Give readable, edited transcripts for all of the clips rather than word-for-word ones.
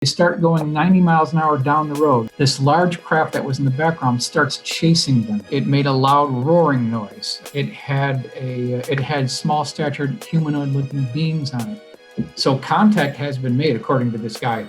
They start going 90 miles an hour down the road. This large craft that was in the background starts chasing them. It made a loud roaring noise. It had small statured humanoid-looking beings on it. So contact has been made, according to this guy.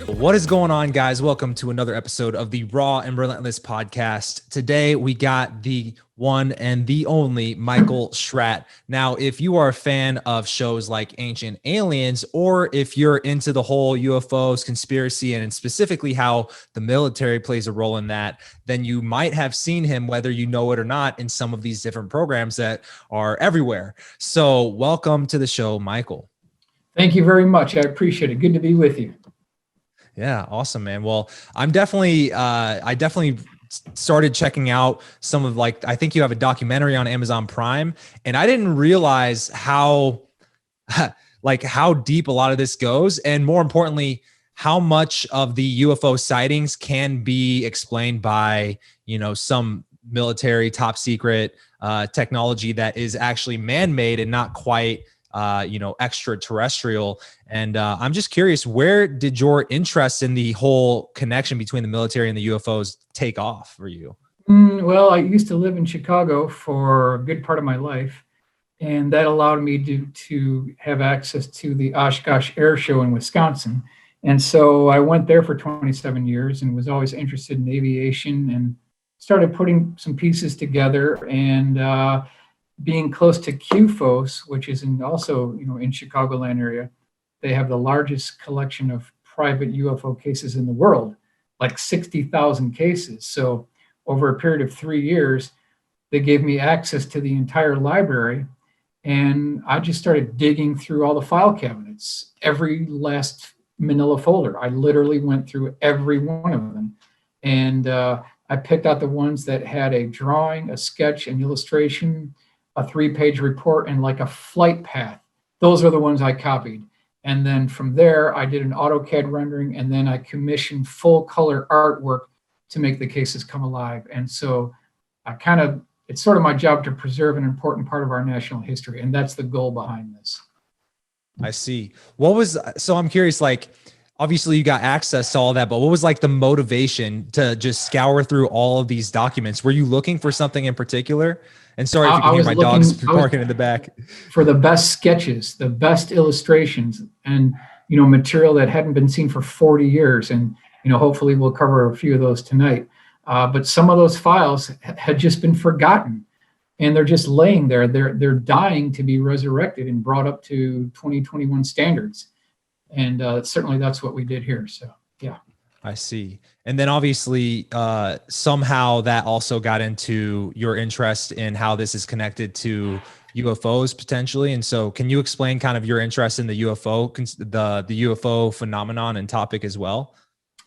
What is going on, guys? Welcome to another episode of the Raw and Relentless podcast. Today, we got the one and the only Michael Schratt. Now, if you are a fan of shows like Ancient Aliens, or if you're into the whole UFOs, conspiracy, and specifically how the military plays a role in that, then you might have seen him, whether you know it or not, in some of these different programs that are everywhere. So welcome to the show, Michael. Thank you very much. I appreciate it. Good to be with you. Yeah. Awesome, man. Well, I definitely started checking out some of, like, I think you have a documentary on Amazon Prime, and I didn't realize how deep a lot of this goes. And more importantly, how much of the UFO sightings can be explained by, some military top secret technology that is actually man-made and not quite extraterrestrial. And I'm just curious, where did your interest in the whole connection between the military and the UFOs take off for you? Well, I used to live in Chicago for a good part of my life, and that allowed me to have access to the Oshkosh Air Show in Wisconsin. And so I went there for 27 years and was always interested in aviation and started putting some pieces together. And being close to QFOS, which is also in Chicagoland area, they have the largest collection of private UFO cases in the world, like 60,000 cases. So over a period of 3 years, they gave me access to the entire library, and I just started digging through all the file cabinets, every last manila folder. I literally went through every one of them, and I picked out the ones that had a drawing, a sketch, an illustration, a 3-page report, and like a flight path. Those are the ones I copied. And then from there, I did an AutoCAD rendering, and then I commissioned full color artwork to make the cases come alive. And so it's sort of my job to preserve an important part of our national history. And that's the goal behind this. I see. So I'm curious, obviously you got access to all that, but what was the motivation to just scour through all of these documents? Were you looking for something in particular? And sorry if you can hear my dogs barking in the back. For the best sketches, the best illustrations, and material that hadn't been seen for 40 years. And hopefully we'll cover a few of those tonight. But some of those files had just been forgotten, and they're just laying there. They're dying to be resurrected and brought up to 2021 standards. And certainly that's what we did here. So yeah. I see. And then obviously somehow that also got into your interest in how this is connected to UFOs potentially. And so can you explain kind of your interest in the UFO, the UFO phenomenon and topic as well?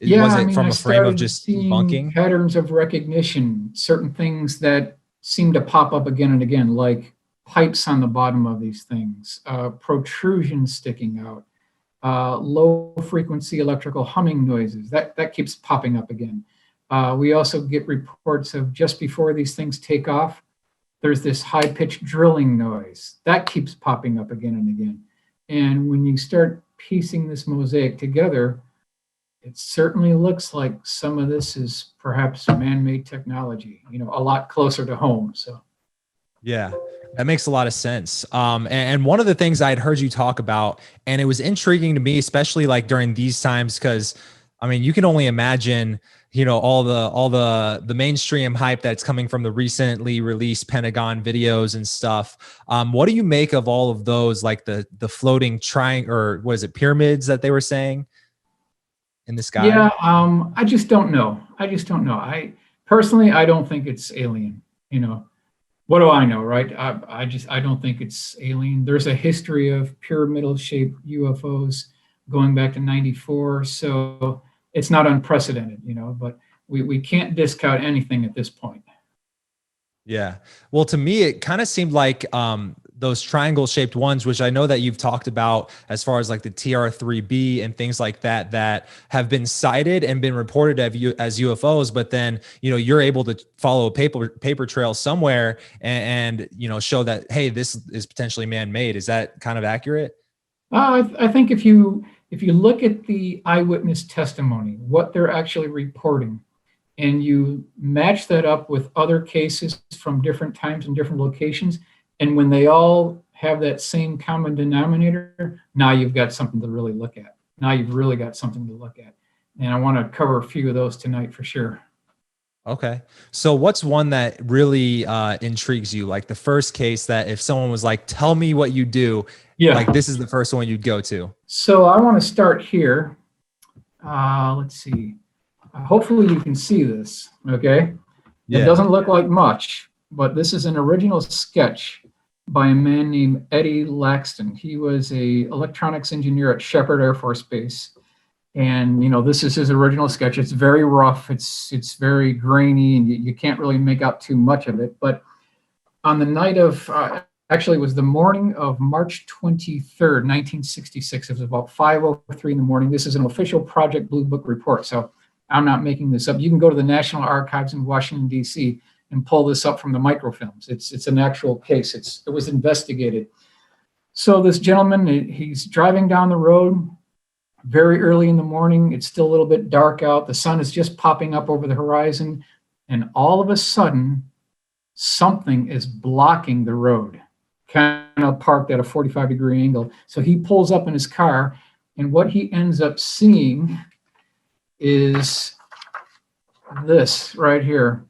Yeah, was it from a frame of just debunking? Patterns of recognition, certain things that seem to pop up again and again, like pipes on the bottom of these things, protrusions sticking out. Low frequency electrical humming noises that keeps popping up again. We also get reports of just before these things take off, there's this high pitched drilling noise that keeps popping up again and again. And when you start piecing this mosaic together, it certainly looks like some of this is perhaps man-made technology, a lot closer to home. So yeah, that makes a lot of sense. And one of the things I had heard you talk about, and it was intriguing to me, especially during these times, because you can only imagine, all the mainstream hype that's coming from the recently released Pentagon videos and stuff. What do you make of all of those, like the floating triangle, or was it pyramids that they were saying in the sky? Yeah, I just don't know. I personally don't think it's alien. What do I know, right? I don't think it's alien. There's a history of pyramidal shaped UFOs going back to 94. So it's not unprecedented, but we can't discount anything at this point. Yeah. Well, to me, it kind of seemed like those triangle shaped ones, which I know that you've talked about as far as like the TR3B and things like that, that have been cited and been reported as UFOs, but then, you're able to follow a paper trail somewhere and show that, hey, this is potentially man-made. Is that kind of accurate? I think if you look at the eyewitness testimony, what they're actually reporting, and you match that up with other cases from different times and different locations, and when they all have that same common denominator, now you've got something to really look at. Now you've really got something to look at. And I want to cover a few of those tonight for sure. Okay. So what's one that really intrigues you? Like the first case that if someone was like, tell me what you do, like this is the first one you'd go to. So I want to start here. Let's see. Hopefully you can see this, okay? Yeah. It doesn't look like much, but this is an original sketch by a man named Eddie Laxton. He was a electronics engineer at Sheppard Air Force Base. And, this is his original sketch. It's very rough. It's very grainy, and you can't really make out too much of it. But on the night of, actually, it was the morning of March 23rd, 1966. It was about 5:03 in the morning. This is an official Project Blue Book report, so I'm not making this up. You can go to the National Archives in Washington, D.C., and pull this up from the microfilms. It's an actual case. It was investigated. So this gentleman, he's driving down the road very early in the morning. It's still a little bit dark out. The sun is just popping up over the horizon. And all of a sudden, something is blocking the road, kind of parked at a 45-degree angle. So he pulls up in his car, and what he ends up seeing is this right here.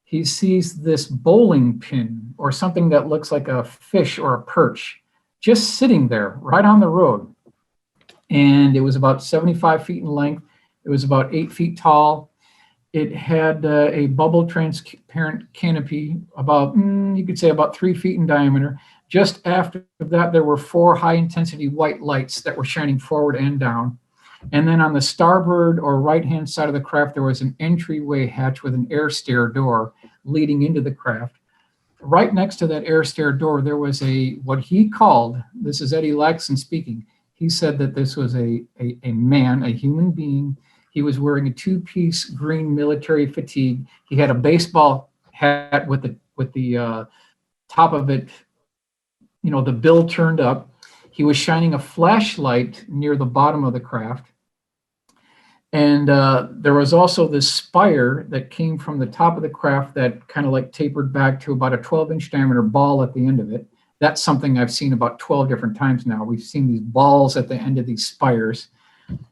He sees this bowling pin or something that looks like a fish or a perch just sitting there right on the road. And it was about 75 feet in length. It was about 8 feet tall. It had a bubble transparent canopy about, you could say about 3 feet in diameter. Just after that, there were 4 high-intensity white lights that were shining forward and down. And then on the starboard or right-hand side of the craft, there was an entryway hatch with an air stair door leading into the craft. Right next to that air stair door, there was what he called, this is Eddie Laxton speaking, he said that this was a man, a human being. He was wearing a 2-piece green military fatigue. He had a baseball hat with the top of it, the bill turned up. He was shining a flashlight near the bottom of the craft. And there was also this spire that came from the top of the craft that kind of like tapered back to about a 12-inch diameter ball at the end of it. That's something I've seen about 12 different times now. We've seen these balls at the end of these spires.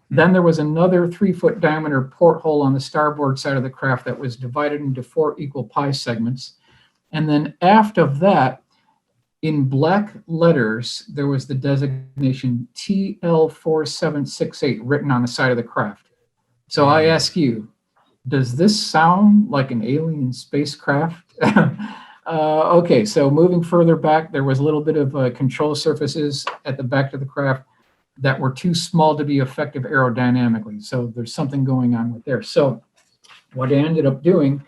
Then there was another 3-foot diameter porthole on the starboard side of the craft that was divided into 4 equal pie segments. And then aft of that, in black letters, there was the designation TL4768 written on the side of the craft. So I ask you, does this sound like an alien spacecraft? Okay, so moving further back, there was a little bit of control surfaces at the back of the craft that were too small to be effective aerodynamically. So there's something going on with there. So what I ended up doing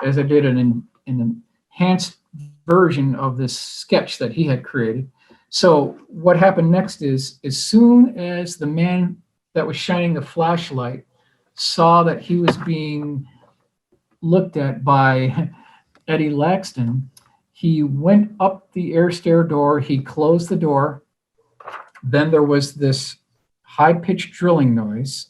is I did an enhanced version of this sketch that he had created. So what happened next is, as soon as the man that was shining the flashlight saw that he was being looked at by Eddie Laxton, he went up the air stair door, he closed the door. Then there was this high-pitched drilling noise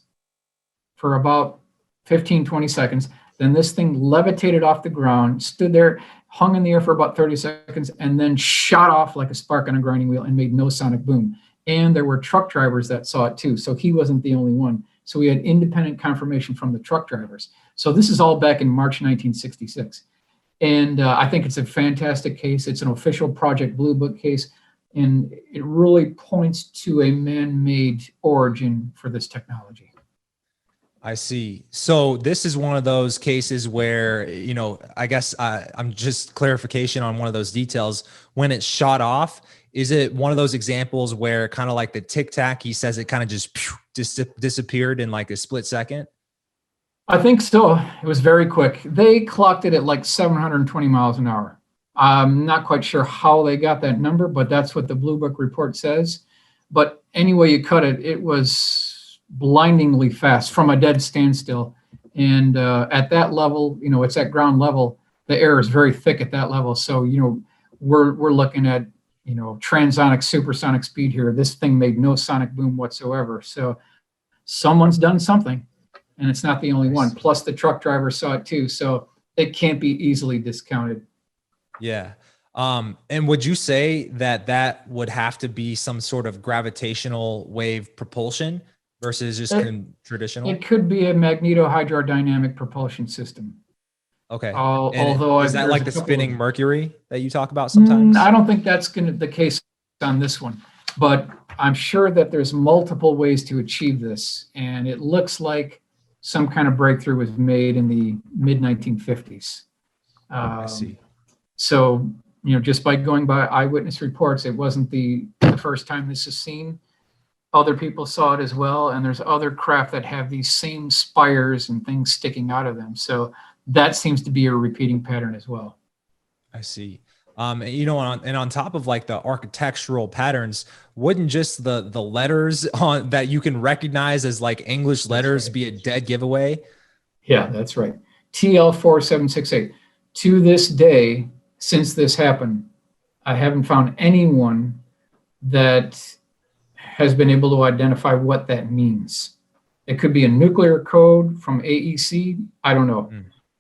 for about 15, 20 seconds. Then this thing levitated off the ground, stood there, hung in the air for about 30 seconds, and then shot off like a spark on a grinding wheel and made no sonic boom. And there were truck drivers that saw it too, so he wasn't the only one. So we had independent confirmation from the truck drivers. So this is all back in March 1966. And I think it's a fantastic case. It's an official Project Blue Book case, and it really points to a man-made origin for this technology. I see. So this is one of those cases where, I guess I'm just clarification on one of those details. When it shot off, is it one of those examples where kind of like the Tic Tac, he says it kind of just disappeared in like a split second? I think so. It was very quick. They clocked it at like 720 miles an hour. I'm not quite sure how they got that number, but that's what the Blue Book report says. But any way you cut it, it was blindingly fast from a dead standstill. And at that level, it's at ground level. The air is very thick at that level. So, we're looking at, transonic, supersonic speed here. This thing made no sonic boom whatsoever. So someone's done something, and it's not the only one. Plus the truck driver saw it too. So it can't be easily discounted. Yeah. And would you say that would have to be some sort of gravitational wave propulsion versus just traditional? It could be a magnetohydrodynamic propulsion system. Okay. Although is that like the spinning Mercury that you talk about sometimes? I don't think that's going to the case on this one, but I'm sure that there's multiple ways to achieve this, and it looks like some kind of breakthrough was made in the mid 1950s. I see. So, just by going by eyewitness reports, it wasn't the first time this is seen. Other people saw it as well, and there's other craft that have these same spires and things sticking out of them. So that seems to be a repeating pattern as well. I see. On top of like the architectural patterns, wouldn't just the letters on that you can recognize as like English letters be a dead giveaway? Yeah, that's right. TL4768. To this day, since this happened, I haven't found anyone that has been able to identify what that means. It could be a nuclear code from AEC. I don't know.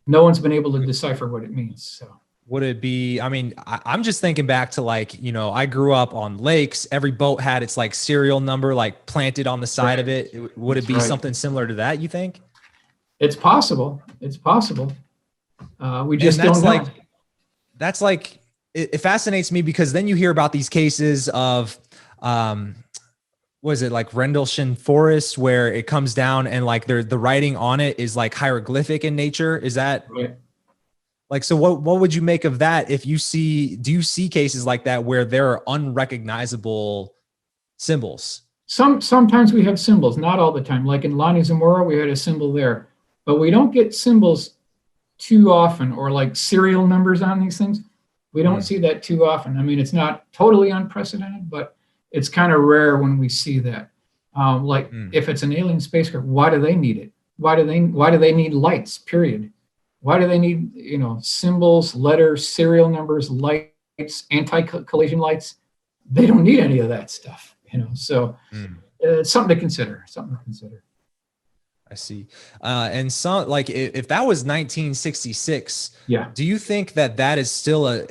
No one's been able to decipher what it means. So would it be, I'm just thinking back to like, I grew up on lakes. Every boat had its like serial number, like planted on the side of it. Would it be something similar to that, you think? It's possible. It's possible. We just don't know. That's like, it fascinates me because then you hear about these cases of, was it like Rendlesham Forest where it comes down and like the writing on it is like hieroglyphic in nature? Is that right? Like, so what would you make of that? Do you see cases like that where there are unrecognizable symbols? Sometimes we have symbols, not all the time. Like in Lani Zamora, we had a symbol there, but we don't get symbols too often, or like serial numbers on these things. We don't see that too often. It's not totally unprecedented, but it's kind of rare when we see that. If it's an alien spacecraft, why do they need it? Why do they need lights, period? Why do they need, symbols, letters, serial numbers, lights, anti-collision lights? They don't need any of that stuff, So it's something to consider. I see. And some like if that was 1966, do you think that is still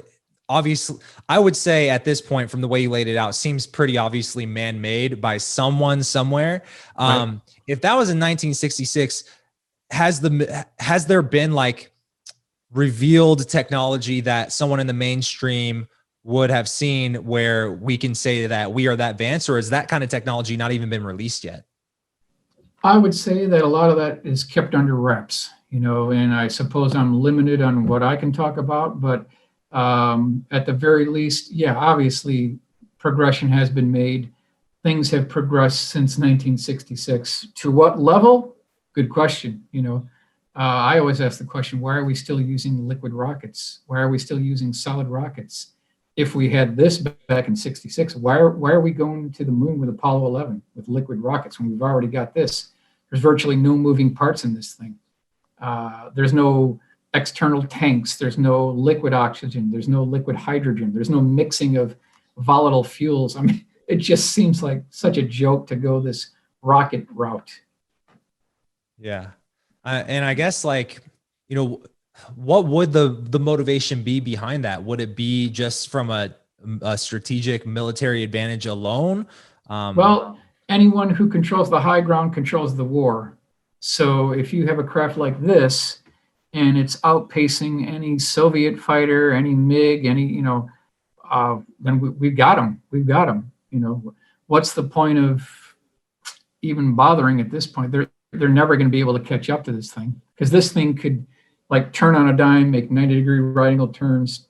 obviously, I would say at this point, from the way you laid it out, seems pretty obviously man-made by someone somewhere. Right. If that was in 1966, has there been like revealed technology that someone in the mainstream would have seen where we can say that we are that advanced, or is that kind of technology not even been released yet? I would say that a lot of that is kept under wraps, and I suppose I'm limited on what I can talk about, but at the very least, obviously progression has been made. Things have progressed since 1966. To what level? Good question. I always ask the question, why are we still using liquid rockets? Why are we still using solid rockets? If we had this back in 66, why are we going to the moon with Apollo 11 with liquid rockets when we've already got this? There's virtually no moving parts in this thing. There's no external tanks. There's no liquid oxygen. There's no liquid hydrogen. There's no mixing of volatile fuels. It just seems like such a joke to go this rocket route. Yeah. And I guess what would the motivation be behind that? Would it be just from a strategic military advantage alone? Well, anyone who controls the high ground controls the war. So if you have a craft like this and it's outpacing any Soviet fighter, any MiG, then we've got them. We've got them. What's the point of even bothering at this point? They're never going to be able to catch up to this thing, because this thing could like turn on a dime, make 90-degree right angle turns.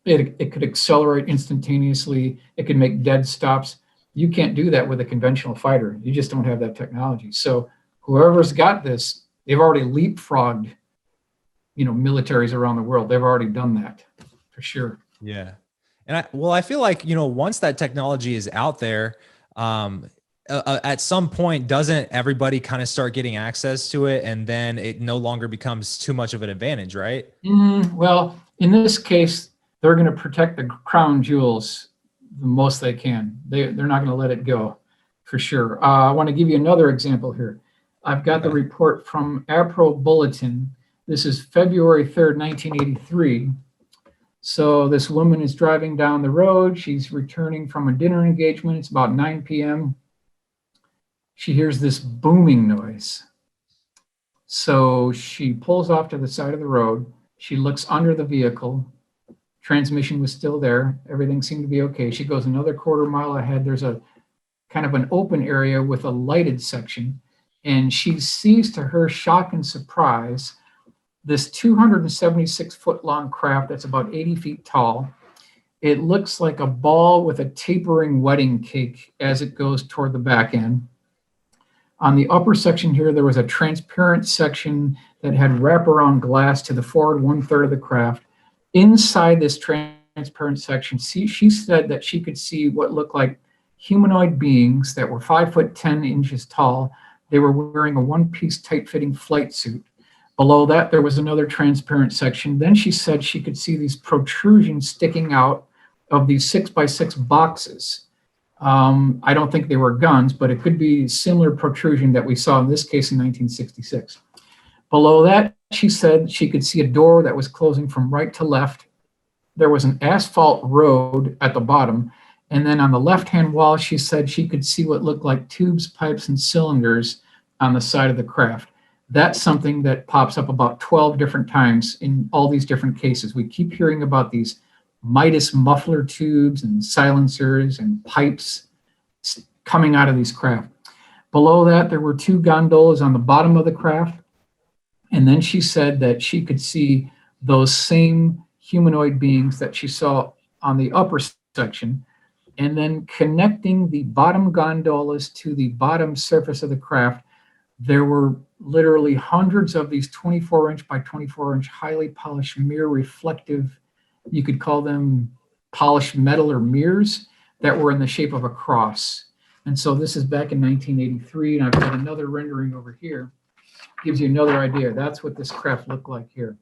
It could accelerate instantaneously. It could make dead stops. You can't do that with a conventional fighter. You just don't have that technology. So whoever's got this, they've already leapfrogged, militaries around the world. They've already done that. for sure. Yeah. And I feel like, once that technology is out there, at some point, doesn't everybody kind of start getting access to it, and then it no longer becomes too much of an advantage, right? Well, in this case, they're going to protect the crown jewels the most they can. They're not going to let it go, for sure. I want to give you another example here. I've got the report from APRO Bulletin. This is February 3rd, 1983. So this woman is driving down the road. She's returning from a dinner engagement. It's about 9 p.m. She hears this booming noise. So she pulls off to the side of the road. She looks under the vehicle. Transmission was still there. Everything seemed to be okay. She goes another quarter mile ahead. There's a kind of an open area with a lighted section. And she sees, to her shock and surprise, this 276-foot long craft that's about 80 feet tall. It looks like a ball with a tapering wedding cake as it goes toward the back end. On the upper section here, there was a transparent section that had wraparound glass to the forward 1/3 of the craft. Inside this transparent section, she said that she could see what looked like humanoid beings that were 5'10" tall. They were wearing a one-piece tight-fitting flight suit. Below that, there was another transparent section. Then she said she could see these protrusions sticking out of these 6x6 boxes. I don't think they were guns, but it could be similar protrusion that we saw in this case in 1966. Below that, she said she could see a door that was closing from right to left. There was an asphalt road at the bottom. And then on the left-hand wall, she said she could see what looked like tubes, pipes, and cylinders on the side of the craft. That's something that pops up about 12 different times in all these different cases. We keep hearing about these Midas muffler tubes and silencers and pipes coming out of these craft. Below that, there were 2 gondolas on the bottom of the craft. And then she said that she could see those same humanoid beings that she saw on the upper section. And then connecting the bottom gondolas to the bottom surface of the craft, there were literally hundreds of these 24-inch by 24-inch highly polished mirror reflective, you could call them polished metal or mirrors, that were in the shape of a cross. And so this is back in 1983, and I've got another rendering over here. Gives you another idea. That's what this craft looked like here.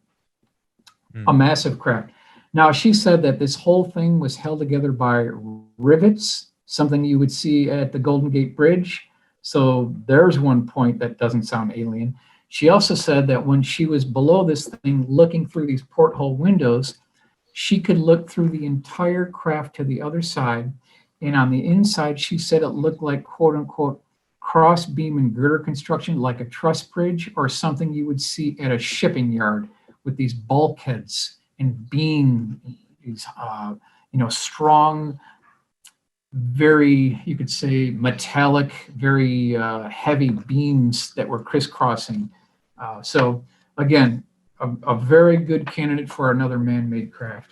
A massive craft. Now, she said that this whole thing was held together by rivets, something you would see at the Golden Gate Bridge. So there's one point that doesn't sound alien. She also said that when she was below this thing, looking through these porthole windows, she could look through the entire craft to the other side. And on the inside, she said it looked like, quote unquote, cross beam and girder construction, like a truss bridge or something you would see at a shipping yard with these bulkheads and beam, these, strong, very, you could say, metallic, very heavy beams that were crisscrossing. So again, a very good candidate for another man-made craft.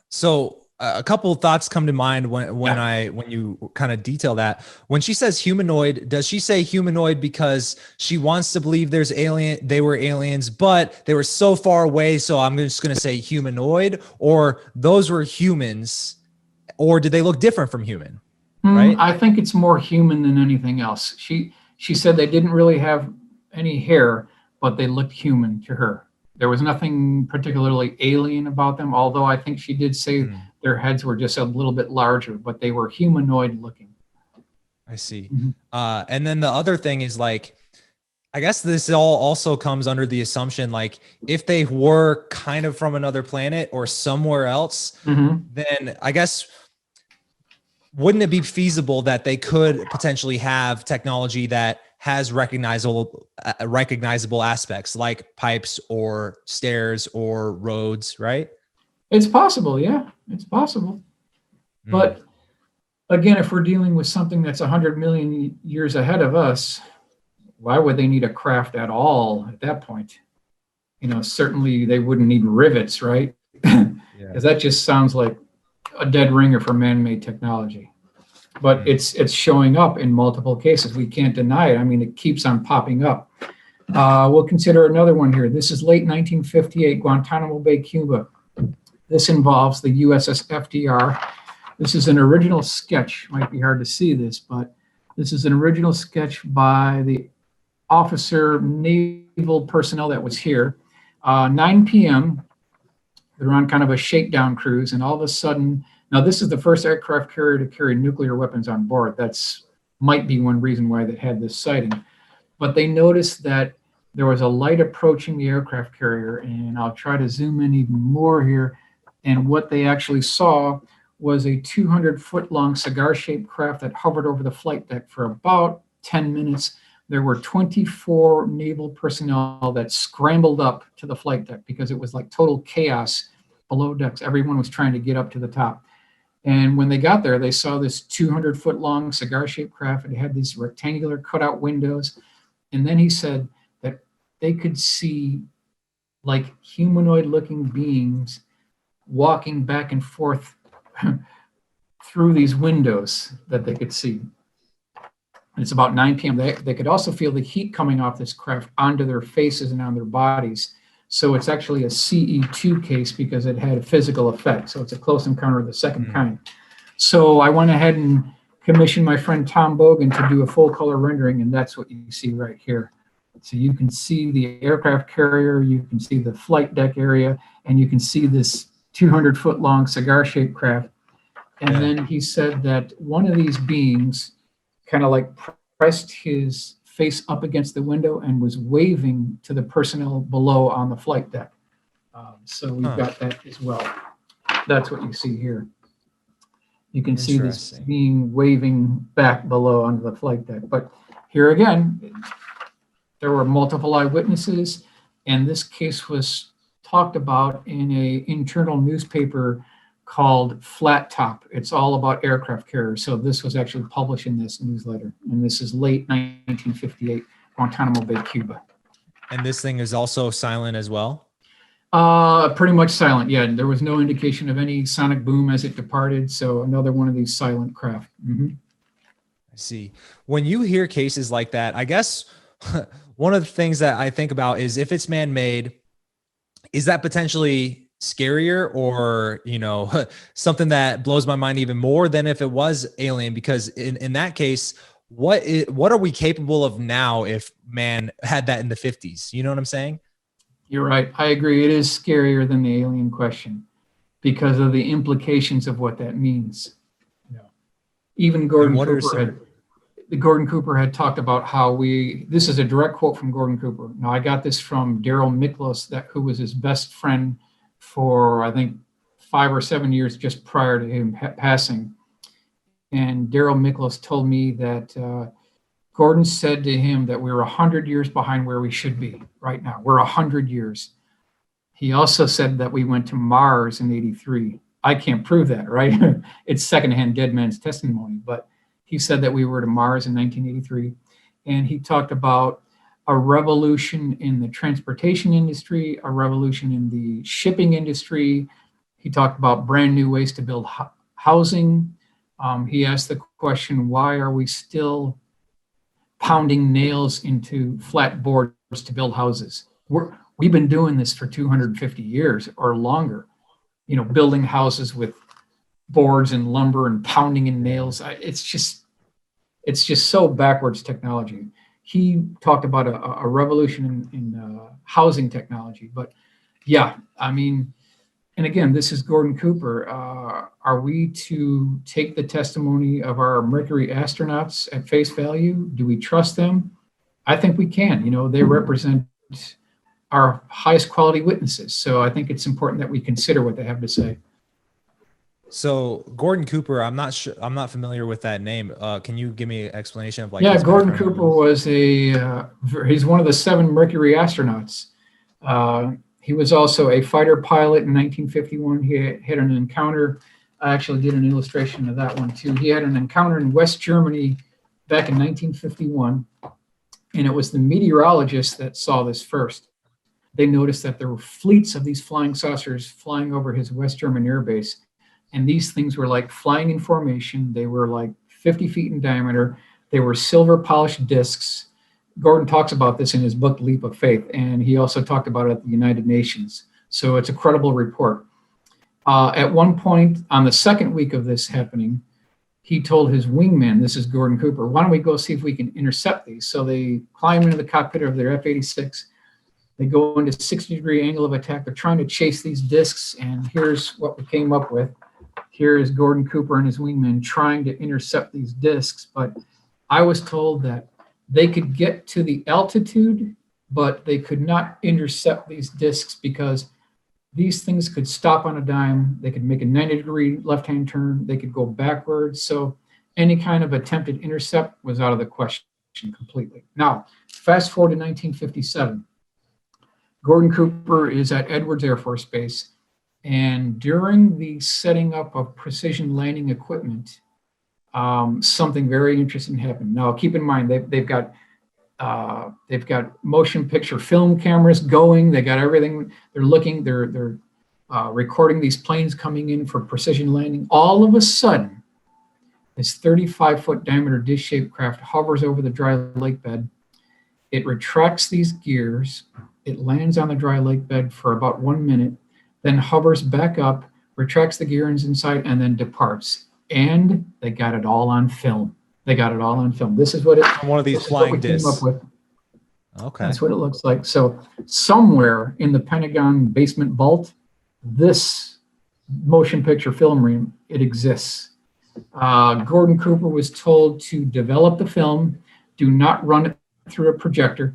So a couple of thoughts come to mind when you kind of detail that. When she says humanoid, does she say humanoid because she wants to believe they were aliens, but they were so far away, so I'm just going to say humanoid, or those were humans, or did they look different from human? Right? I think it's more human than anything else. She said they didn't really have any hair, but they looked human to her. There was nothing particularly alien about them, although I think she did say their heads were just a little bit larger, but they were humanoid looking. I see. And then the other thing is, like, I guess this all also comes under the assumption, like, if they were kind of from another planet or somewhere else, then I guess, wouldn't it be feasible that they could potentially have technology that has recognizable aspects like pipes or stairs or roads, right? It's possible, yeah, it's possible. But again, if we're dealing with something that's 100 million years ahead of us, why would they need a craft at all at that point? Certainly they wouldn't need rivets, right? Because that just sounds like a dead ringer for man-made technology. But it's showing up in multiple cases. We can't deny it. I mean, it keeps on popping up. We'll consider another one here. This is late 1958, Guantanamo Bay, Cuba. This involves the USS FDR. This is an original sketch. Might be hard to see this, but this is an original sketch by the officer naval personnel that was here. 9 p.m., they're on kind of a shakedown cruise, and all of a sudden, now this is the first aircraft carrier to carry nuclear weapons on board. That's might be one reason why they had this sighting. But they noticed that there was a light approaching the aircraft carrier, and I'll try to zoom in even more here. And what they actually saw was a 200-foot long cigar-shaped craft that hovered over the flight deck for about 10 minutes. There were 24 naval personnel that scrambled up to the flight deck because it was like total chaos below decks. Everyone was trying to get up to the top. And when they got there, they saw this 200-foot long cigar-shaped craft. It had these rectangular cutout windows. And then he said that they could see like humanoid-looking beings walking back and forth through these windows that they could see. It's about 9 p.m. They could also feel the heat coming off this craft onto their faces and on their bodies. So it's actually a CE2 case because it had a physical effect. So it's a close encounter of the second kind. So I went ahead and commissioned my friend Tom Bogan to do a full color rendering, and that's what you see right here. So you can see the aircraft carrier, you can see the flight deck area, and you can see this 200-foot long cigar-shaped craft. And then he said that one of these beings kind of like pressed his face up against the window and was waving to the personnel below on the flight deck. So we've got that as well. That's what you see here. You can see this being waving back below onto the flight deck. But here again, there were multiple eyewitnesses, and this case was talked about in an internal newspaper called Flat Top. It's all about aircraft carriers. So this was actually published in this newsletter, and this is late 1958, Guantanamo Bay, Cuba. And this thing is also silent as well? Pretty much silent, yeah. There was no indication of any sonic boom as it departed, so another one of these silent craft. I see. When you hear cases like that, I guess one of the things that I think about is if it's man-made, is that potentially scarier or, you know, something that blows my mind even more than if it was alien? Because in that case, what are we capable of now if man had that in the 50s? You know what I'm saying? You're right. I agree. It is scarier than the alien question because of the implications of what that means. You know, even Gordon Cooper had talked about how this is a direct quote from Gordon Cooper. Now, I got this from Mickelek, who was his best friend for, I think, 5 or 7 years just prior to him passing. And Mickelek told me that Gordon said to him that we were 100 years behind where we should be right now. We're 100 years. He also said that we went to Mars in '83. I can't prove that, right? It's secondhand dead man's testimony, but he said that we were to Mars in 1983. And he talked about a revolution in the transportation industry, a revolution in the shipping industry. He talked about brand new ways to build housing. He asked the question, why are we still pounding nails into flat boards to build houses? We've been doing this for 250 years or longer, you know, building houses with boards and lumber and pounding in nails. It's just so backwards technology. He talked about a revolution in housing technology. But yeah, I mean, and again, this is Gordon Cooper. Are we to take the testimony of our Mercury astronauts at face value? Do we trust them? I think we can. You know, they represent our highest quality witnesses. So I think it's important that we consider what they have to say. So Gordon Cooper, I'm not familiar with that name. Can you give me an explanation of like? Yeah, Gordon Cooper was he's one of the 7 Mercury astronauts. He was also a fighter pilot in 1951. He had an encounter. I actually did an illustration of that one too. He had an encounter in West Germany back in 1951, and it was the meteorologists that saw this first. They noticed that there were fleets of these flying saucers flying over his West German air base. And these things were like flying in formation. They were like 50 feet in diameter. They were silver polished discs. Gordon talks about this in his book, Leap of Faith, and he also talked about it at the United Nations. So it's a credible report. At one point on the second week of this happening, he told his wingman, this is Gordon Cooper, why don't we go see if we can intercept these? So they climb into the cockpit of their F-86. They go into 60-degree angle of attack. They're trying to chase these discs, and here's what we came up with. Here is Gordon Cooper and his wingman trying to intercept these discs, but I was told that they could get to the altitude, but they could not intercept these discs because these things could stop on a dime. They could make a 90-degree left-hand turn. They could go backwards. So any kind of attempted intercept was out of the question completely. Now, fast forward to 1957. Gordon Cooper is at Edwards Air Force Base. And during the setting up of precision landing equipment, something very interesting happened. Now, keep in mind, they've got motion picture film cameras going. They got everything. They're looking. They're recording these planes coming in for precision landing. All of a sudden, this 35-foot diameter dish-shaped craft hovers over the dry lake bed. It retracts these gears. It lands on the dry lake bed for about 1 minute, then hovers back up, retracts the gears inside, and then departs. And they got it all on film. They got it all on film. This is what it. One of these flying discs. Okay. That's what it looks like. So somewhere in the Pentagon basement vault, this motion picture film reel, it exists. Gordon Cooper was told to develop the film, do not run it through a projector,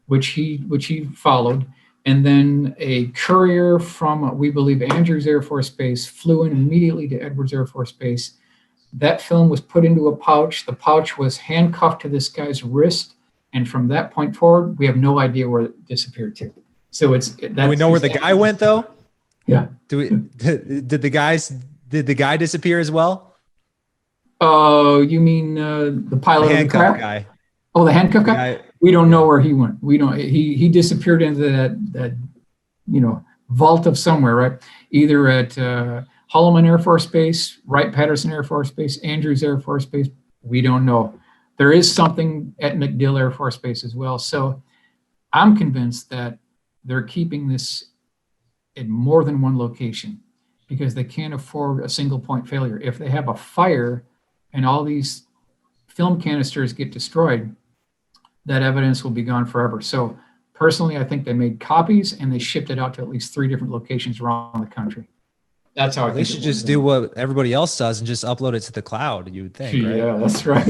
which he followed. And then a courier from, we believe, Andrews Air Force Base flew in immediately to Edwards Air Force Base. That film was put into a pouch. The pouch was handcuffed to this guy's wrist. And from that point forward, we have no idea where it disappeared to. So do we know where the guy went, though? Yeah. Did the guy disappear as well? Oh, you mean the pilot of the craft? Guy. Oh, the handcuff guy? We don't know where he went. We don't. He disappeared into that vault of somewhere, right? Either at Holloman Air Force Base, Wright-Patterson Air Force Base, Andrews Air Force Base. We don't know. There is something at MacDill Air Force Base as well. So I'm convinced that they're keeping this in more than one location because they can't afford a single point failure. If they have a fire and all these film canisters get destroyed, that evidence will be gone forever. So personally, I think they made copies and they shipped it out to at least 3 different locations around the country. That's how they should just do what everybody else does and just upload it to the cloud, you would think, right? Yeah, that's right.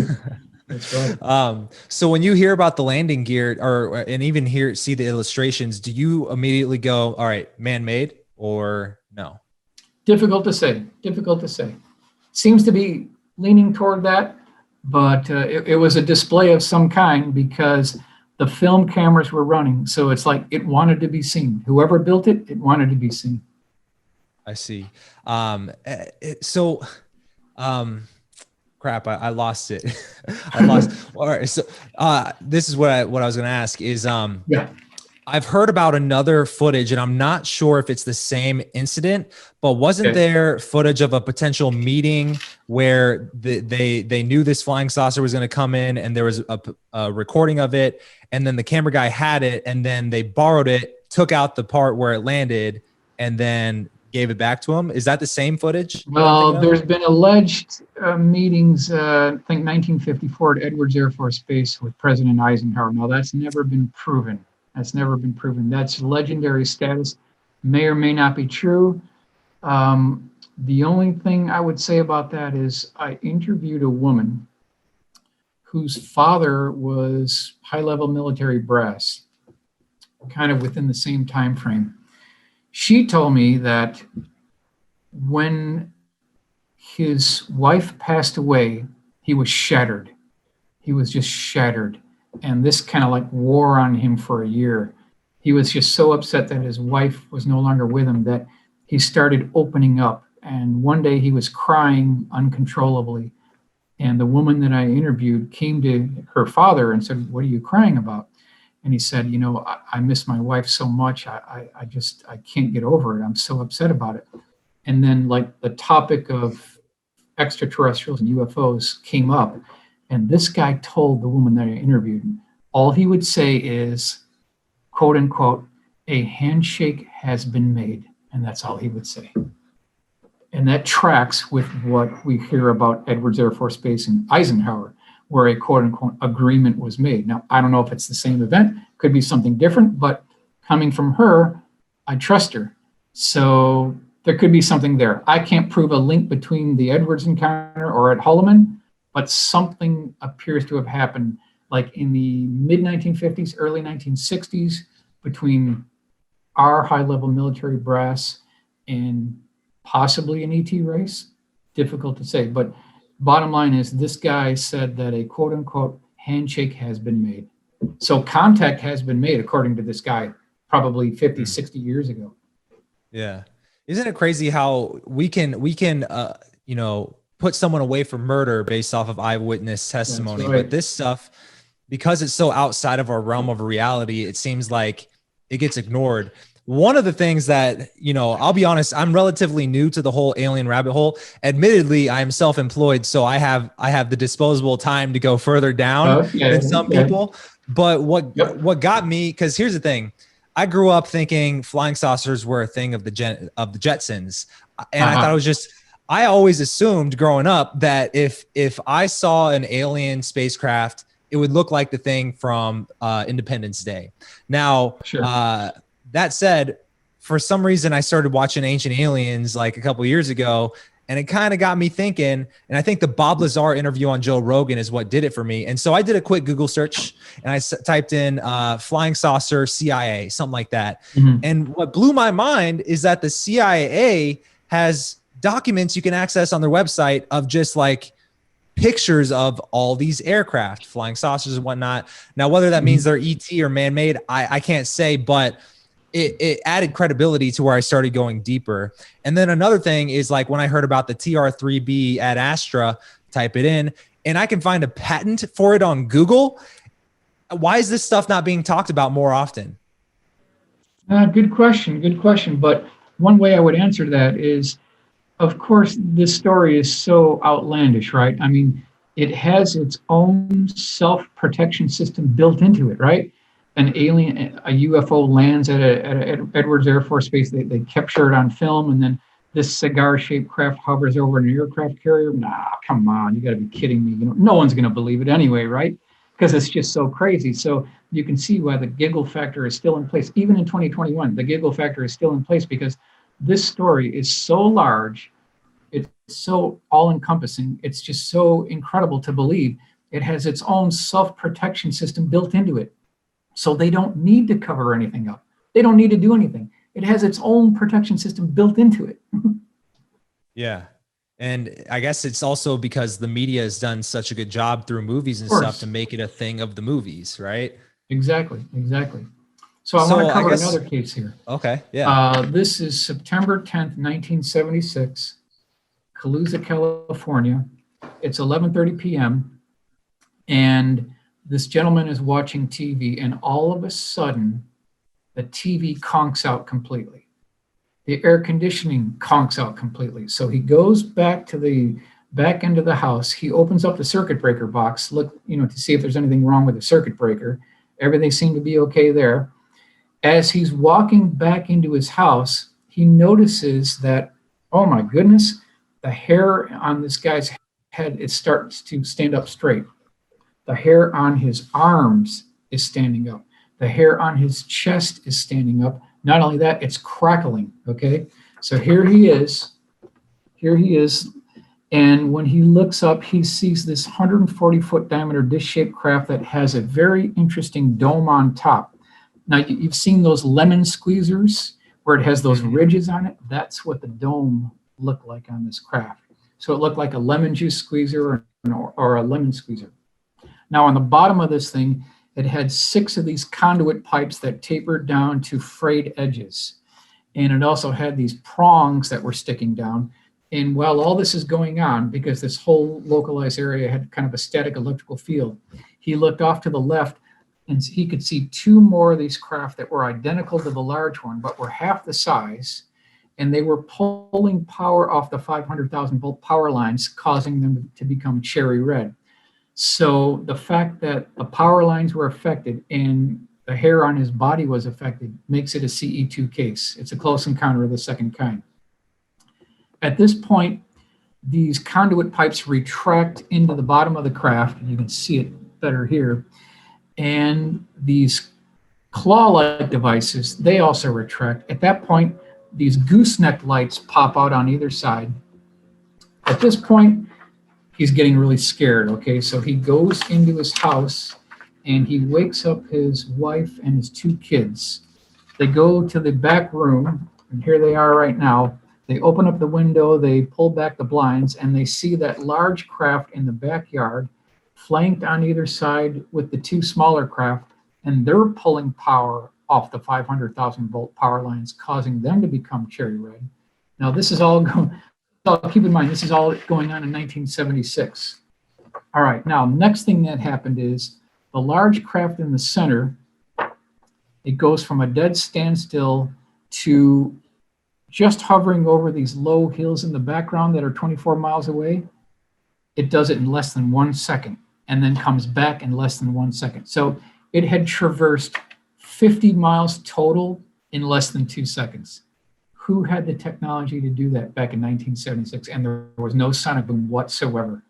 That's right. So when you hear about the landing gear and even see the illustrations, do you immediately go, all right, man-made or no? Difficult to say. Seems to be leaning toward that, but it was a display of some kind because the film cameras were running. So it's like it wanted to be seen. Whoever built it, it wanted to be seen. I see. Crap, I lost it. All right. So this is what I was going to ask is, yeah. I've heard about another footage and I'm not sure if it's the same incident, but wasn't there footage of a potential meeting where they knew this flying saucer was going to come in and there was a recording of it. And then the camera guy had it and then they borrowed it, took out the part where it landed and then gave it back to him. Is that the same footage? Well, there's been alleged meetings, I think 1954 at Edwards Air Force Base with President Eisenhower. Now that's never been proven. That's legendary status. May or may not be true. The only thing I would say about that is I interviewed a woman whose father was high-level military brass, kind of within the same time frame. She told me that when his wife passed away, he was shattered. He was just shattered. And this kind of like wore on him for a year. He was just so upset that his wife was no longer with him that he started opening up. And one day he was crying uncontrollably. And the woman that I interviewed came to her father and said, "What are you crying about?" And he said, I miss my wife so much. I can't get over it. I'm so upset about it. And then like the topic of extraterrestrials and UFOs came up. And this guy told the woman that I interviewed all he would say is, quote unquote, a handshake has been made. And that's all he would say. And that tracks with what we hear about Edwards Air Force Base and Eisenhower, where a quote unquote agreement was made. Now, I don't know if it's the same event, could be something different, but coming from her, I trust her. So there could be something there. I can't prove a link between the Edwards encounter or at Holloman, but something appears to have happened like in the mid 1950s, early 1960s, between our high-level military brass and possibly an ET race. Difficult to say, but bottom line is this guy said that a quote-unquote handshake has been made. So contact has been made, according to this guy, probably 50, 60 years ago. Yeah. Isn't it crazy how we can put someone away for murder based off of eyewitness testimony, That's right. But this stuff, because it's so outside of our realm of reality, it seems like it gets ignored. One of the things that, I'll be honest, I'm relatively new to the whole alien rabbit hole. Admittedly, I'm self-employed, so I have the disposable time to go further down than some people. But what got me, because here's the thing, I grew up thinking flying saucers were a thing of the Jetsons, and I thought it was just. I always assumed growing up that if I saw an alien spacecraft, it would look like the thing from Independence Day. Now, that said, for some reason, I started watching Ancient Aliens like a couple of years ago, and it kind of got me thinking. And I think the Bob Lazar interview on Joe Rogan is what did it for me. And so I did a quick Google search, and I typed in flying saucer CIA, something like that. Mm-hmm. And what blew my mind is that the CIA has documents you can access on their website of just like pictures of all these aircraft, flying saucers and whatnot. Now, whether that means they're ET or man-made, I can't say, but it added credibility to where I started going deeper. And then another thing is like when I heard about the TR-3B Ad Astra, type it in, and I can find a patent for it on Google. Why is this stuff not being talked about more often? Good question. Good question. But one way I would answer that is, of course, this story is so outlandish, right? I mean, it has its own self-protection system built into it, right? An alien, a UFO lands at Edwards Air Force Base. They capture it on film, and then this cigar-shaped craft hovers over an aircraft carrier. Nah, come on, you got to be kidding me. No one's going to believe it anyway, right? Because it's just so crazy. So you can see why the giggle factor is still in place. Even in 2021, the giggle factor is still in place because this story is so large, it's so all-encompassing, it's just so incredible to believe. It has its own self-protection system built into it. So they don't need to cover anything up. They don't need to do anything. It has its own protection system built into it. Yeah. And I guess it's also because the media has done such a good job through movies and stuff to make it a thing of the movies, right? Exactly. So I want to cover another case here. Okay, yeah. This is September 10th, 1976, Calusa, California. It's 11:30 p.m. and this gentleman is watching TV, and all of a sudden, the TV conks out completely. The air conditioning conks out completely. So he goes back to the back end of the house. He opens up the circuit breaker box, to see if there's anything wrong with the circuit breaker. Everything seemed to be okay there. As he's walking back into his house, he notices that, oh my goodness, the hair on this guy's head, it starts to stand up straight. The hair on his arms is standing up. The hair on his chest is standing up. Not only that, it's crackling, okay? So here he is. And when he looks up, he sees this 140-foot diameter dish-shaped craft that has a very interesting dome on top. Now, you've seen those lemon squeezers where it has those ridges on it? That's what the dome looked like on this craft. So it looked like a lemon juice squeezer or a lemon squeezer. Now, on the bottom of this thing, it had 6 of these conduit pipes that tapered down to frayed edges. And it also had these prongs that were sticking down. And while all this is going on, because this whole localized area had kind of a static electrical field, he looked off to the left and he could see 2 more of these craft that were identical to the large one, but were half the size. And they were pulling power off the 500,000 volt power lines, causing them to become cherry red. So the fact that the power lines were affected and the hair on his body was affected makes it a CE2 case. It's a close encounter of the second kind. At this point, these conduit pipes retract into the bottom of the craft. You can see it better here. And these claw-like devices, they also retract. At that point, these gooseneck lights pop out on either side. At this point, he's getting really scared, okay? So he goes into his house and he wakes up his wife and his two kids. They go to the back room, and here they are right now. They open up the window, they pull back the blinds, and they see that large craft in the backyard, flanked on either side with the two smaller craft, and they're pulling power off the 500,000 volt power lines, causing them to become cherry red. Now, this is all going, keep in mind, this is all going on in 1976. All right, now, next thing that happened is the large craft in the center, it goes from a dead standstill to just hovering over these low hills in the background that are 24 miles away. It does it in less than 1 second and then comes back in less than 1 second. So it had traversed 50 miles total in less than 2 seconds. Who had the technology to do that back in 1976? And there was no sonic boom whatsoever.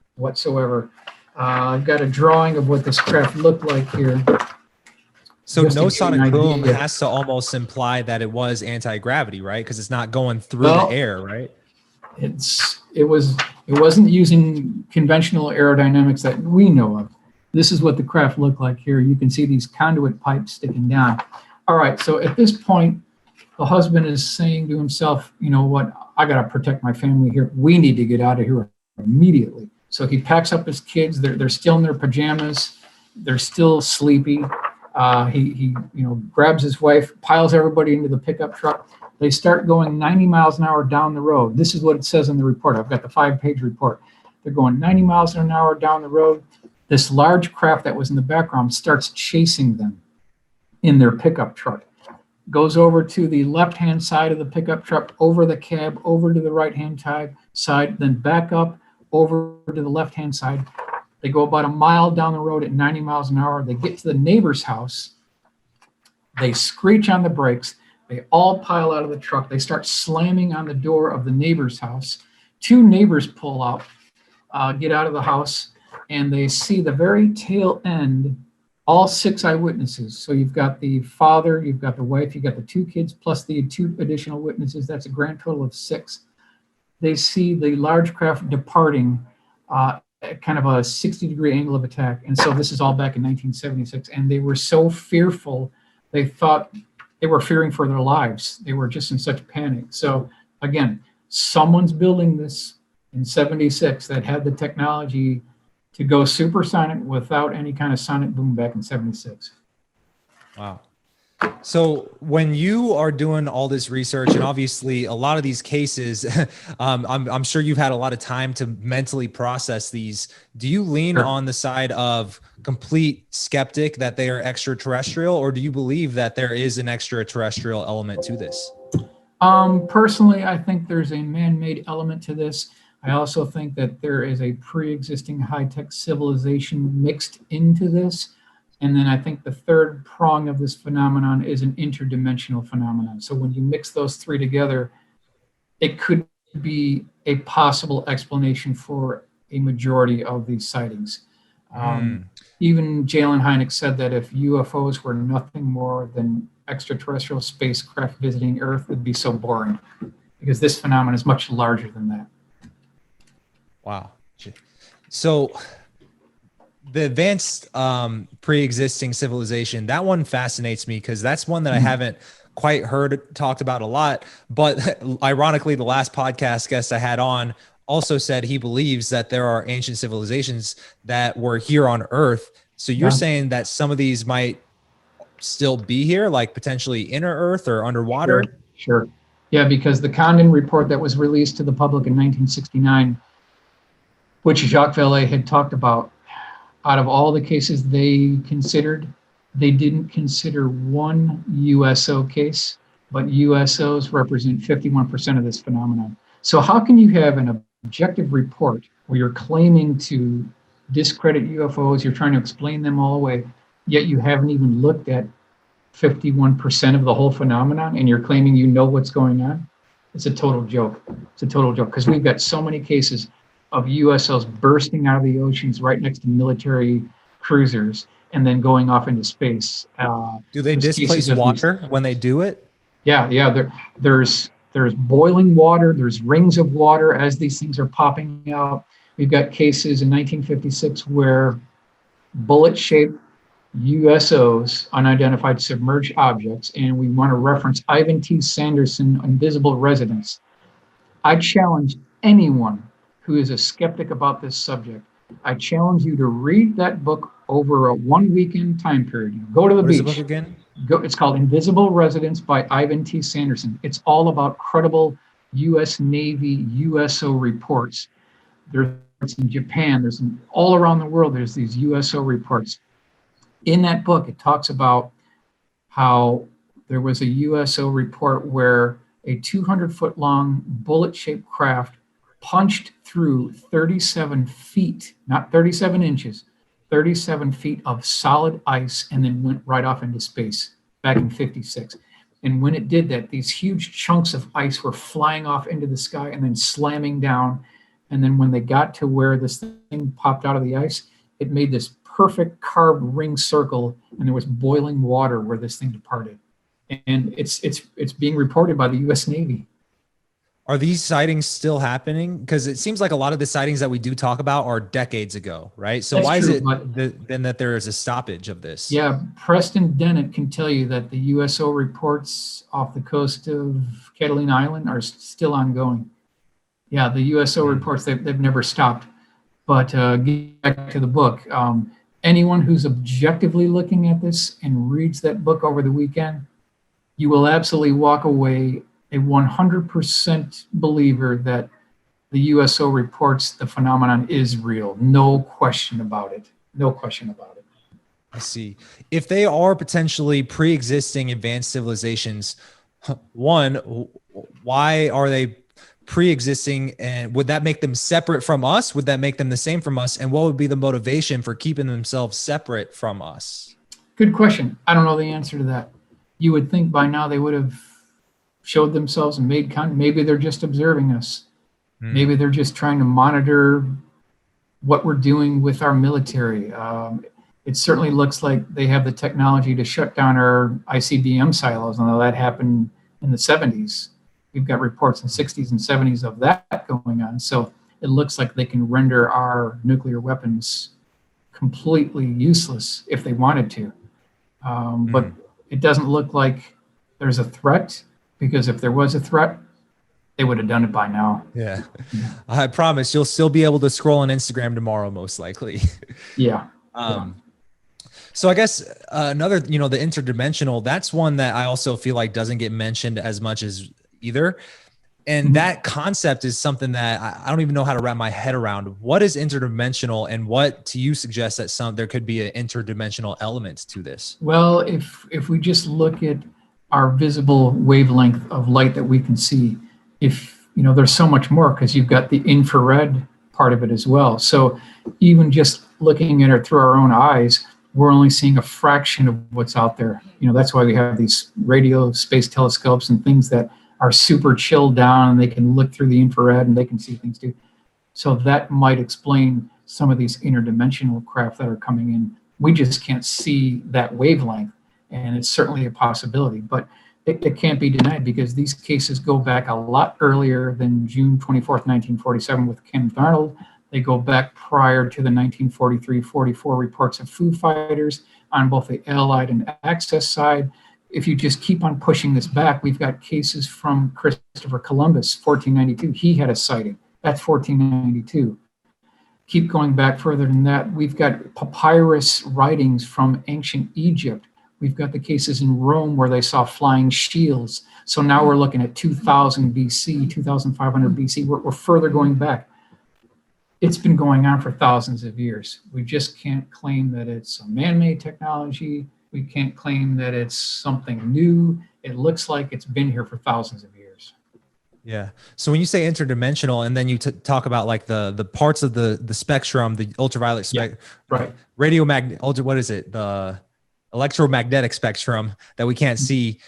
I've got a drawing of what this craft looked like here. So no sonic boom has to almost imply that it was anti-gravity, right? Because it's not going through the air, right? It wasn't using conventional aerodynamics that we know of. This is what the craft looked like here. You can see these conduit pipes sticking down. All right, so at this point, the husband is saying to himself, you know what, I got to protect my family here. We need to get out of here immediately. So he packs up his kids. They're still in their pajamas. They're still sleepy. He grabs his wife, piles everybody into the pickup truck. They start going 90 miles an hour down the road. This is what it says in the report. I've got the 5-page report. They're going 90 miles an hour down the road. This large craft that was in the background starts chasing them in their pickup truck. Goes over to the left-hand side of the pickup truck, over the cab, over to the right-hand side, then back up over to the left-hand side. They go about a mile down the road at 90 miles an hour. They get to the neighbor's house. They screech on the brakes. They all pile out of the truck. They start slamming on the door of the neighbor's house. 2 neighbors pull out, get out of the house, and they see the very tail end, all 6 eyewitnesses. So you've got the father, you've got the wife, you've got the 2 kids, plus the 2 additional witnesses. That's a grand total of 6. They see the large craft departing at kind of a 60-degree angle of attack. And so this is all back in 1976. And they were so fearful, they thought they were fearing for their lives. They were just in such panic. So again, someone's building this in 76 that had the technology to go supersonic without any kind of sonic boom back in 76. Wow. So when you are doing all this research, and obviously a lot of these cases, I'm sure you've had a lot of time to mentally process these. Do you lean on the side of complete skeptic that they are extraterrestrial, or do you believe that there is an extraterrestrial element to this? Personally, I think there's a man-made element to this. I also think that there is a pre-existing high-tech civilization mixed into this. And then I think the third prong of this phenomenon is an interdimensional phenomenon. So when you mix those 3 together, it could be a possible explanation for a majority of these sightings. Even Jalen Hynek said that if UFOs were nothing more than extraterrestrial spacecraft visiting Earth, it would be so boring, because this phenomenon is much larger than that. Wow. So the advanced pre-existing civilization, that one fascinates me because that's one that I haven't quite heard talked about a lot. But ironically, the last podcast guest I had on also said he believes that there are ancient civilizations that were here on Earth. So you're saying that some of these might still be here, like potentially inner Earth or underwater? Sure. Yeah, because the Condon report that was released to the public in 1969, which Jacques Vallée had talked about, out of all the cases they considered, they didn't consider one USO case, but USOs represent 51% of this phenomenon. So how can you have an objective report where you're claiming to discredit UFOs. You're trying to explain them all away, yet you haven't even looked at 51% of the whole phenomenon, and you're claiming you know what's going on. It's a total joke. It's a total joke because we've got so many cases of USOs bursting out of the oceans right next to military cruisers and then going off into space. Do they There's cases displace of these- water when they do it? Yeah. There's boiling water. There's rings of water as these things are popping out. We've got cases in 1956 where bullet-shaped USOs, unidentified submerged objects, and we want to reference Ivan T. Sanderson, Invisible Residence. I challenge anyone who is a skeptic about this subject. I challenge you to read that book over a 1 weekend time period. You go to the What beach. is the book again? It's called Invisible Residence by Ivan T. Sanderson. It's all about credible U.S. Navy USO reports. There's in Japan, there's all around the world, there's these USO reports. In that book, it talks about how there was a USO report where a 200-foot long bullet-shaped craft punched through 37 feet, not 37 inches, 37 feet of solid ice and then went right off into space back in 56. And when it did that, these huge chunks of ice were flying off into the sky and then slamming down. And then when they got to where this thing popped out of the ice, it made this perfect carved ring circle, and there was boiling water where this thing departed. And it's being reported by the U.S. Navy. Are these sightings still happening? Because it seems like a lot of the sightings that we do talk about are decades ago, right? So That's why true, is it then that there is a stoppage of this? Yeah, Preston Dennett can tell you that the USO reports off the coast of Catalina Island are still ongoing. Yeah, the USO reports, they've never stopped. But getting back to the book, anyone who's objectively looking at this and reads that book over the weekend, you will absolutely walk away a 100% believer that the USO reports the phenomenon is real. No question about it. No question about it. I see. If they are potentially pre-existing advanced civilizations, one, why are they pre-existing, and would that make them separate from us? Would that make them the same from us? And what would be the motivation for keeping themselves separate from us? Good question. I don't know the answer to that. You would think by now they would have showed themselves and made contact. Maybe they're just observing us. Maybe they're just trying to monitor what we're doing with our military. It certainly looks like they have the technology to shut down our ICBM silos, although that happened in the 70s. We've got reports in the 60s and 70s of that going on. So it looks like they can render our nuclear weapons completely useless if they wanted to. But it doesn't look like there's a threat, because if there was a threat, they would have done it by now. Yeah. I promise you'll still be able to scroll on Instagram tomorrow, most likely. Yeah. So I guess another, the interdimensional, that's one that I also feel like doesn't get mentioned as much as either. And that concept is something that I don't even know how to wrap my head around. What is interdimensional, and what do you suggest that there could be an interdimensional element to this? Well, if we just look at our visible wavelength of light that we can see, there's so much more, because you've got the infrared part of it as well. So even just looking at it through our own eyes, we're only seeing a fraction of what's out there. That's why we have these radio space telescopes and things that are super chilled down, and they can look through the infrared and they can see things too. So that might explain some of these interdimensional craft that are coming in. We just can't see that wavelength, and it's certainly a possibility, but it can't be denied, because these cases go back a lot earlier than June 24th, 1947 with Kenneth Arnold. They go back prior to the 1943-44 reports of Foo Fighters on both the Allied and Axis side. If you just keep on pushing this back, we've got cases from Christopher Columbus, 1492. He had a sighting. That's 1492. Keep going back further than that. We've got papyrus writings from ancient Egypt. We've got the cases in Rome where they saw flying shields. So now we're looking at 2000 BC, 2500 BC. We're further going back. It's been going on for thousands of years. We just can't claim that it's a man-made technology. We can't claim that it's something new. It looks like it's been here for thousands of years. Yeah. So when you say interdimensional, and then you talk about like the parts of the spectrum, the ultraviolet spectrum, Right. radiomagnetic, what is it? The electromagnetic spectrum that we can't see.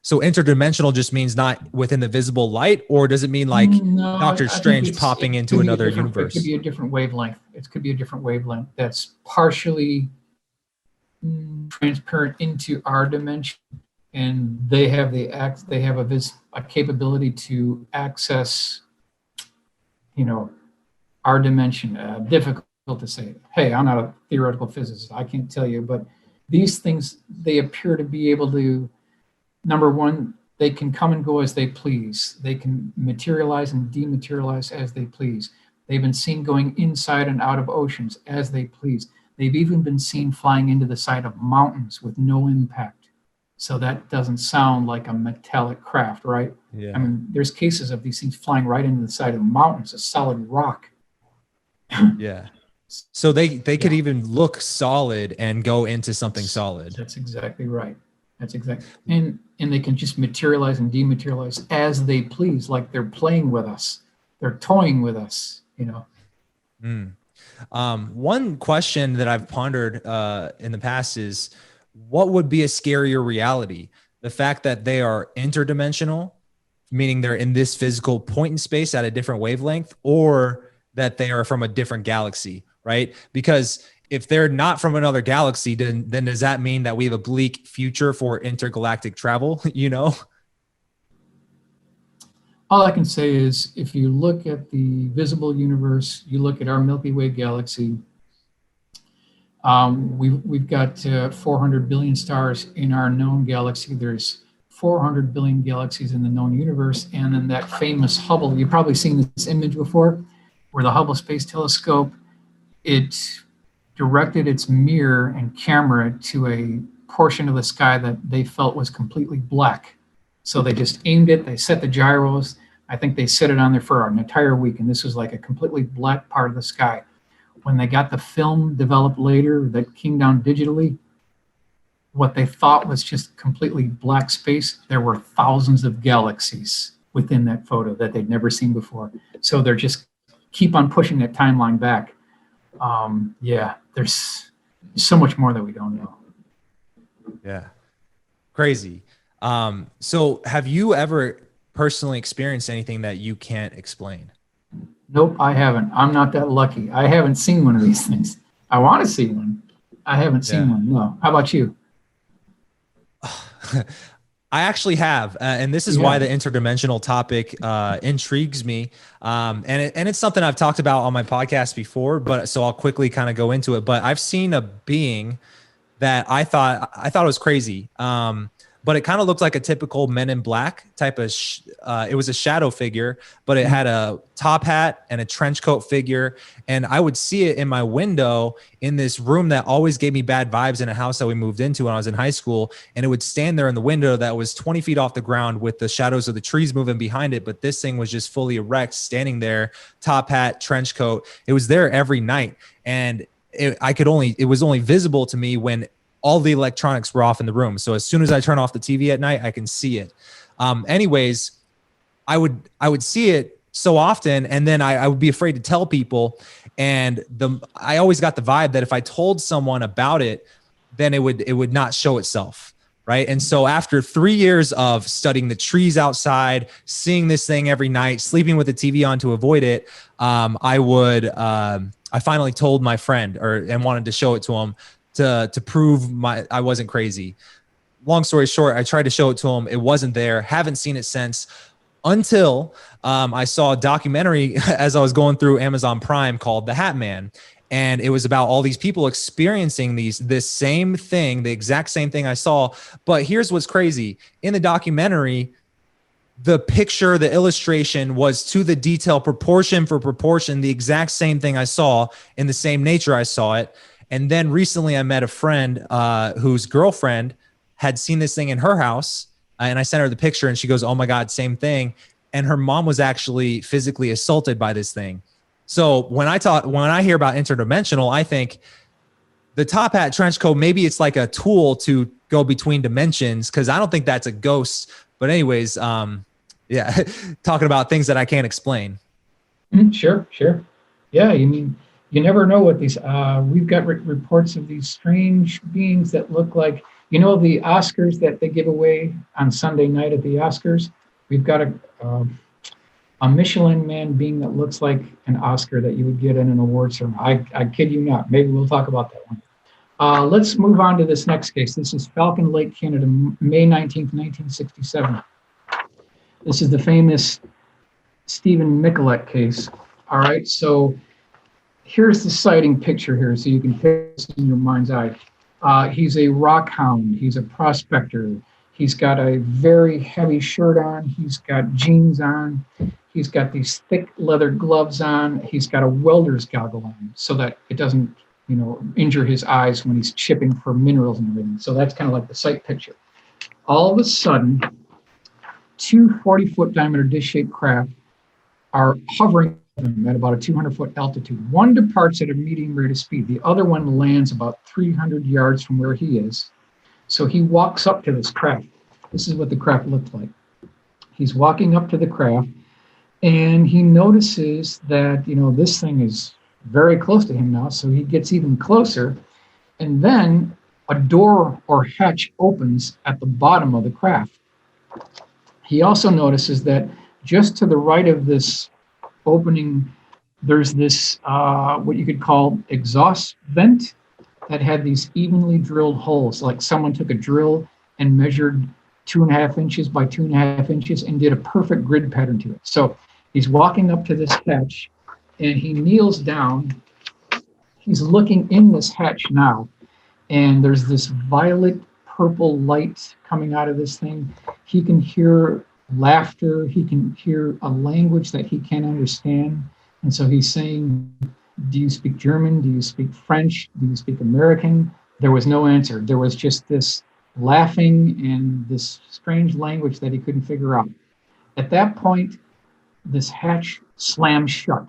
So interdimensional just means not within the visible light, or does it mean like No, Doctor I think Strange popping it into could be another it could universe? be a different wavelength. It could be a different wavelength that's partially transparent into our dimension, and they have a capability to access, you know, our dimension. Difficult to say. Hey, I'm not a theoretical physicist. I can't tell you, but these things, they appear to be able to, number one, they can come and go as they please. They can materialize and dematerialize as they please. They've been seen going inside and out of oceans as they please. They've even been seen flying into the side of mountains with no impact. So that doesn't sound like a metallic craft, right? Yeah. I mean, there's cases of these things flying right into the side of mountains, a solid rock. Yeah. So they could even look solid and go into something solid. That's exactly right. That's exactly, and they can just materialize and dematerialize as they please, like they're playing with us, they're toying with us, you know. One question that I've pondered in the past is, what would be a scarier reality? The fact that they are interdimensional, meaning they're in this physical point in space at a different wavelength, or that they are from a different galaxy, right? Because if they're not from another galaxy, then does that mean that we have a bleak future for intergalactic travel? You know? All I can say is, if you look at the visible universe, you look at our Milky Way galaxy, we've got 400 billion stars in our known galaxy. There's 400 billion galaxies in the known universe. And then that famous Hubble, you've probably seen this image before, where the Hubble Space Telescope, it directed its mirror and camera to a portion of the sky that they felt was completely black. So they just aimed it, they set the gyros. I think they set it on there for an entire week, and this was like a completely black part of the sky. When they got the film developed later that came down digitally, what they thought was just completely black space, there were thousands of galaxies within that photo that they'd never seen before. So they're just keep on pushing that timeline back. Yeah, there's so much more that we don't know. Yeah. Crazy. So have you ever personally experienced anything that you can't explain? Nope, I haven't. I'm not that lucky. I haven't seen one of these things. I want to see one. I haven't seen one. No. How about you? I actually have, and this is why the interdimensional topic intrigues me. And it's something I've talked about on my podcast before, but so I'll quickly kind of go into it. But I've seen a being that I thought it was crazy. But it kind of looked like a typical Men in Black type of, it was a shadow figure, but it had a top hat and a trench coat figure. And I would see it in my window in this room that always gave me bad vibes in a house that we moved into when I was in high school. And it would stand there in the window that was 20 feet off the ground with the shadows of the trees moving behind it. But this thing was just fully erect, standing there, top hat, trench coat. It was there every night. And it was only visible to me when all the electronics were off in the room. So as soon as I turn off the TV at night, I can see it. Anyways, I would see it so often, and then I would be afraid to tell people. And I always got the vibe that if I told someone about it, then it would not show itself. Right. And so after 3 years of studying the trees outside, seeing this thing every night, sleeping with the TV on to avoid it, I finally told my friend and wanted to show it to him to prove I wasn't crazy. Long story short, I tried to show it to him. It wasn't there. Haven't seen it since, until I saw a documentary as I was going through Amazon Prime called The Hat Man. And it was about all these people experiencing this same thing, the exact same thing I saw. But here's what's crazy. In the documentary, the picture, the illustration was to the detail, proportion for proportion, the exact same thing I saw in the same nature I saw it. And then recently I met a friend whose girlfriend had seen this thing in her house. And I sent her the picture and she goes, "Oh my God, same thing." And her mom was actually physically assaulted by this thing. So when I hear about interdimensional, I think the top hat, trench coat, maybe it's like a tool to go between dimensions, because I don't think that's a ghost. But anyways, Yeah. Talking about things that I can't explain. Sure. Yeah, you mean, you never know what these, we've got reports of these strange beings that look like, the Oscars that they give away on Sunday night at the Oscars. We've got a Michelin man being that looks like an Oscar that you would get in an award ceremony. I kid you not. Maybe we'll talk about that one. Let's move on to this next case. This is Falcon Lake, Canada, May 19th, 1967. This is the famous Stephen Mickelek case. All right, so here's the sighting picture here, so you can picture this in your mind's eye. He's a rock hound. He's a prospector. He's got a very heavy shirt on. He's got jeans on. He's got these thick leather gloves on. He's got a welder's goggle on so that it doesn't, injure his eyes when he's chipping for minerals and everything. So that's kind of like the sight picture. All of a sudden, two 40-foot diameter dish-shaped craft are hovering at about a 200-foot altitude. One departs at a medium rate of speed. The other one lands about 300 yards from where he is. So he walks up to this craft. This is what the craft looked like. He's walking up to the craft, and he notices that, this thing is very close to him now. So he gets even closer. And then a door or hatch opens at the bottom of the craft. He also notices that just to the right of this opening, there's this, what you could call exhaust vent that had these evenly drilled holes, like someone took a drill and measured 2.5 inches by 2.5 inches and did a perfect grid pattern to it. So he's walking up to this hatch and he kneels down. He's looking in this hatch now, and there's this violet purple light coming out of this thing. He can hear laughter. He can hear a language that he can't understand. And so he's saying, do you speak German? Do you speak French? Do you speak American? There was no answer. There was just this laughing and this strange language that he couldn't figure out. At that point, this hatch slammed shut.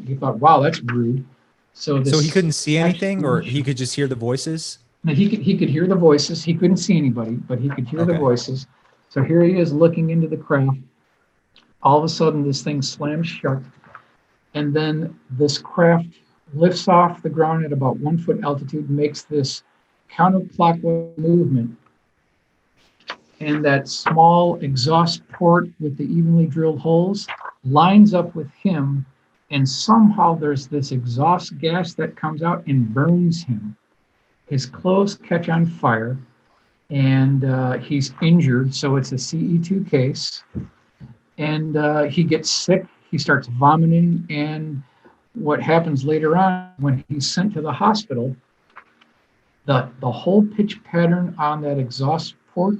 He thought, wow, that's rude. So he couldn't see anything, or he could just hear the voices? No, he could hear the voices. He couldn't see anybody, but he could hear the voices. So here he is looking into the craft. All of a sudden, this thing slams shut. And then this craft lifts off the ground at about 1 foot altitude, makes this counterclockwise movement. And that small exhaust port with the evenly drilled holes lines up with him. And somehow there's this exhaust gas that comes out and burns him. His clothes catch on fire, and he's injured. So it's a CE2 case. And he gets sick. He starts vomiting. And what happens later on, when he's sent to the hospital, the whole pitch pattern on that exhaust port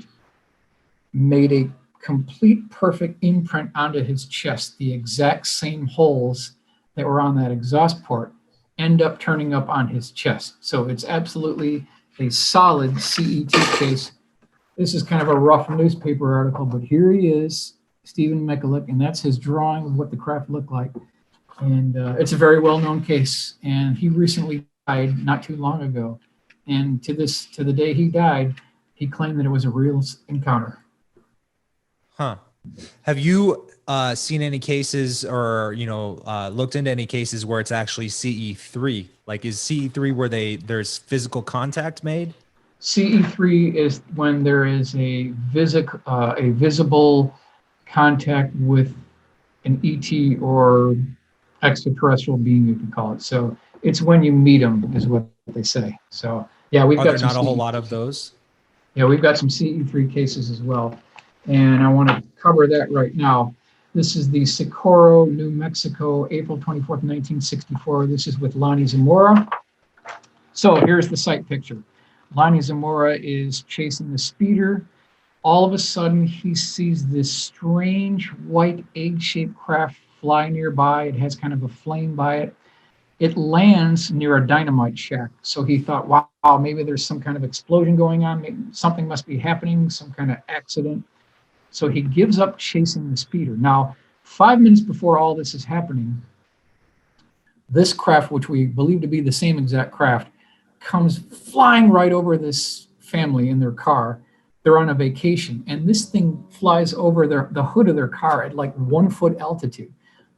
made a complete perfect imprint onto his chest. The exact same holes that were on that exhaust port end up turning up on his chest. So it's absolutely a solid CE2 case. This is kind of a rough newspaper article, but here he is, Stephen Mickelek, and that's his drawing of what the craft looked like. And it's a very well-known case, and he recently died not too long ago. And to the day he died, he claimed that it was a real encounter. Huh. Have you seen any cases or, looked into any cases where it's actually CE3? Like, is CE3 where there's physical contact made? CE3 is when there is a visible contact with an ET or extraterrestrial being, you could call it. So it's when you meet them, is what they say. So yeah, we've got not a whole lot of those. Yeah, we've got some CE3 cases as well, and I want to cover that right now. This is the Socorro, New Mexico, April 24th, 1964. This is with Lonnie Zamora. So here's the sight picture. Lonnie Zamora is chasing the speeder. All of a sudden, he sees this strange white egg-shaped craft fly nearby. It has kind of a flame by it. It lands near a dynamite shack. So he thought, wow, maybe there's some kind of explosion going on. Maybe something must be happening, some kind of accident. So he gives up chasing the speeder. Now, 5 minutes before all this is happening, this craft, which we believe to be the same exact craft, comes flying right over this family in their car. they're on a vacation, and this thing flies over the hood of their car at like 1 foot altitude.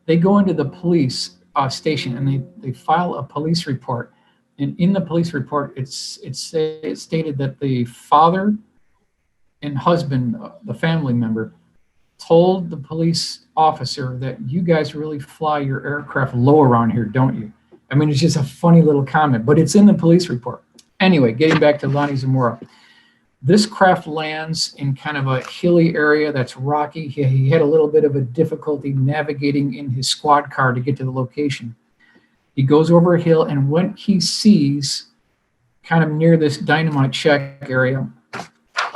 They go into the police station and they file a police report. And in the police report, it's stated that the father and husband, the family member, told the police officer that you guys really fly your aircraft low around here, don't you? I mean, it's just a funny little comment, but it's in the police report. Anyway, getting back to Lonnie Zamora. This craft lands in kind of a hilly area that's rocky. He had a little bit of a difficulty navigating in his squad car to get to the location. He goes over a hill, and when he sees, kind of near this dynamite shack area,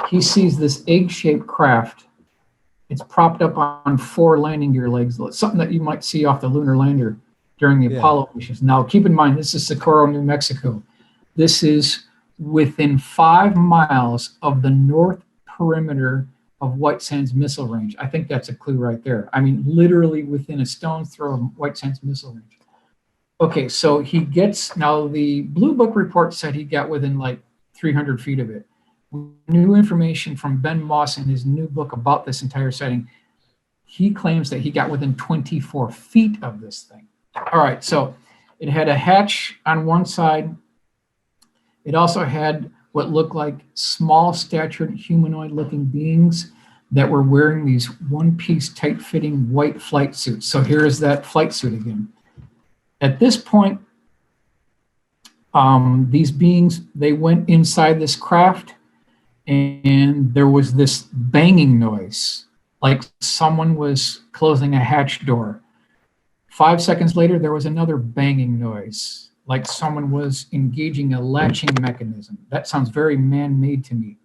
he sees this egg-shaped craft. It's propped up on 4 landing gear legs, something that you might see off the lunar lander during the Apollo missions. Now, keep in mind, this is Socorro, New Mexico. This is within 5 miles of the north perimeter of White Sands Missile Range. I think that's a clue right there. I mean, literally within a stone's throw of White Sands Missile Range. Okay, so he gets, now the Blue Book report said he got within like 300 feet of it. New information from Ben Moss in his new book about this entire sighting, he claims that he got within 24 feet of this thing. All right, so it had a hatch on one side. It also had what looked like small statured humanoid looking beings that were wearing these one-piece tight-fitting white flight suits. So here is that flight suit again. At this point, these beings, they went inside this craft, and there was this banging noise, like someone was closing a hatch door. 5 seconds later, there was another banging noise, like someone was engaging a latching mechanism. That sounds very man-made to me.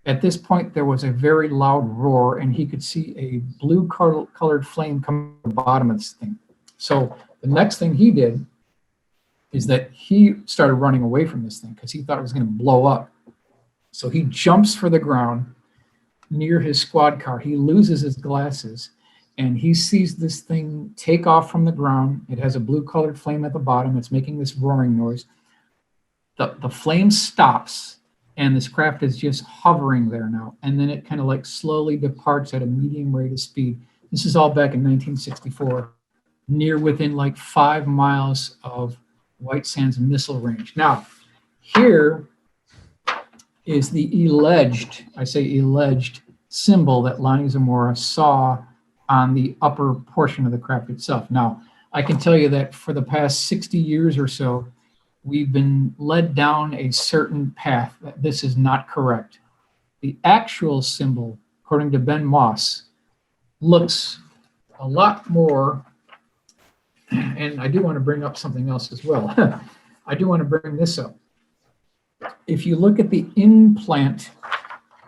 At this point, there was a very loud roar, and he could see a blue-colored flame come from the bottom of this thing. So the next thing he did is that he started running away from this thing because he thought it was going to blow up. So he jumps for the ground near his squad car. He loses his glasses, and he sees this thing take off from the ground. It has a blue-colored flame at the bottom. It's making this roaring noise. The flame stops, and this craft is just hovering there now. And then it kind of like slowly departs at a medium rate of speed. This is all back in 1964, within like 5 miles of White Sands Missile Range. Now, here is the alleged, I say alleged, symbol that Lonnie Zamora saw on the upper portion of the craft itself. Now, I can tell you that for the past 60 years or so, we've been led down a certain path that this is not correct. The actual symbol, according to Ben Moss, looks a lot more, and I do want to bring up something else as well. I do want to bring this up. If you look at the implant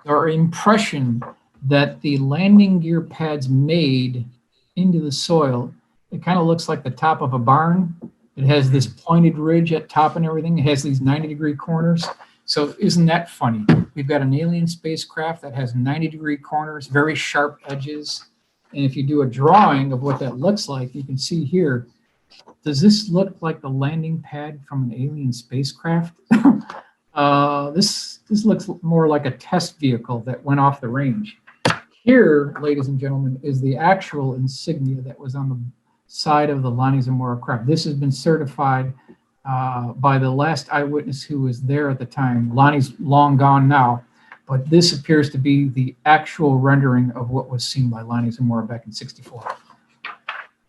or impression that the landing gear pads made into the soil, it kind of looks like the top of a barn. It has this pointed ridge at top and everything. It has these 90-degree corners. So isn't that funny? We've got an alien spacecraft that has 90-degree corners, very sharp edges. And if you do a drawing of what that looks like, you can see here, does this look like the landing pad from an alien spacecraft? This looks more like a test vehicle that went off the range. Here, ladies and gentlemen, is the actual insignia that was on the side of the Lonnie Zamora craft. This has been certified by the last eyewitness who was there at the time. Lonnie's long gone now, but this appears to be the actual rendering of what was seen by Lonnie Zamora back in '64.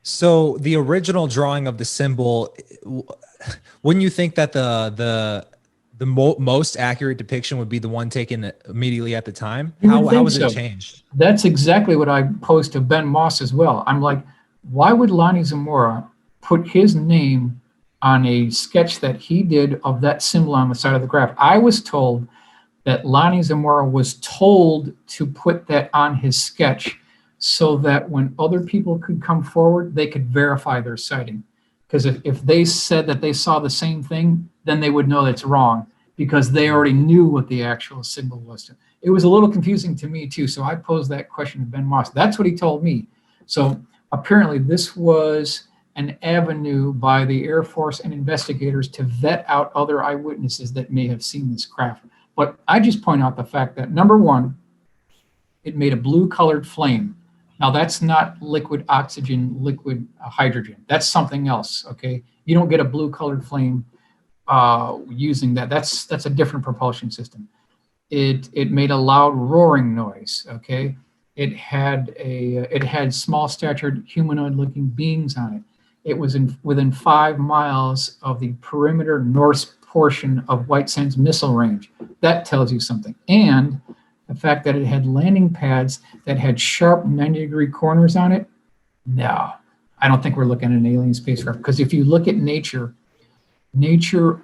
So the original drawing of the symbol, wouldn't you think that the most accurate depiction would be the one taken immediately at the time? How was it changed? That's exactly what I posed to Ben Moss as well. I'm like, why would Lonnie Zamora put his name on a sketch that he did of that symbol on the side of the craft? I was told that Lonnie Zamora was told to put that on his sketch so that when other people could come forward, they could verify their sighting. Because if they said that they saw the same thing, then they would know that's wrong because they already knew what the actual symbol was. It was a little confusing to me too, so I posed that question to Ben Moss. That's what he told me. So apparently this was an avenue by the Air Force and investigators to vet out other eyewitnesses that may have seen this craft. But I just point out the fact that, number one, it made a blue colored flame. Now that's not liquid oxygen, liquid hydrogen. That's something else. Okay, you don't get a blue colored flame using that. That's a different propulsion system. It made a loud roaring noise. Okay, it had small statured humanoid looking beings on it. It was within 5 miles of the perimeter north portion of White Sands missile range. That tells you something. And the fact that it had landing pads that had sharp 90-degree corners on it, no, I don't think we're looking at an alien spacecraft. Because if you look at nature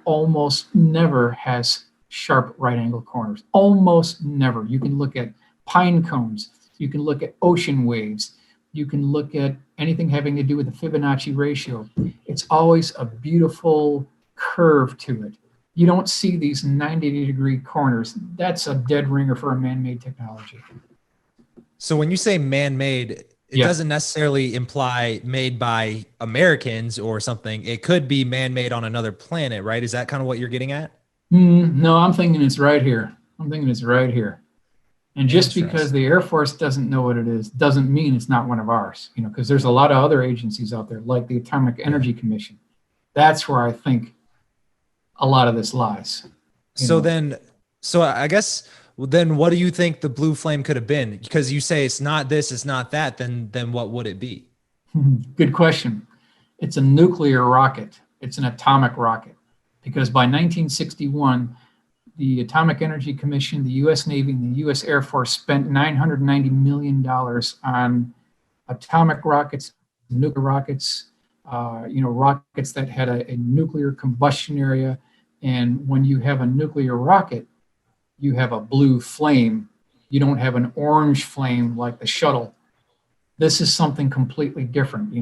almost never has sharp right-angle corners. Almost never. You can look at pine cones. You can look at ocean waves. You can look at anything having to do with the Fibonacci ratio. It's always a beautiful curve to it. You don't see these 90-degree corners. That's a dead ringer for a man-made technology. So when you say man-made, it doesn't necessarily imply made by Americans or something. It could be man-made on another planet, right? Is that kind of what you're getting at? No, I'm thinking it's right here. And just because the Air Force doesn't know what it is, doesn't mean it's not one of ours, because there's a lot of other agencies out there, like the Atomic Energy Commission. That's where I think a lot of this lies. So I guess, then what do you think the blue flame could have been? Because you say it's not this, it's not that, then what would it be? Good question. It's a nuclear rocket. It's an atomic rocket. Because by 1961, the Atomic Energy Commission, the U.S. Navy, and the U.S. Air Force spent $990 million on atomic rockets, nuclear rockets, rockets that had a nuclear combustion area. And when you have a nuclear rocket, you have a blue flame. You don't have an orange flame like the shuttle. This is something completely different,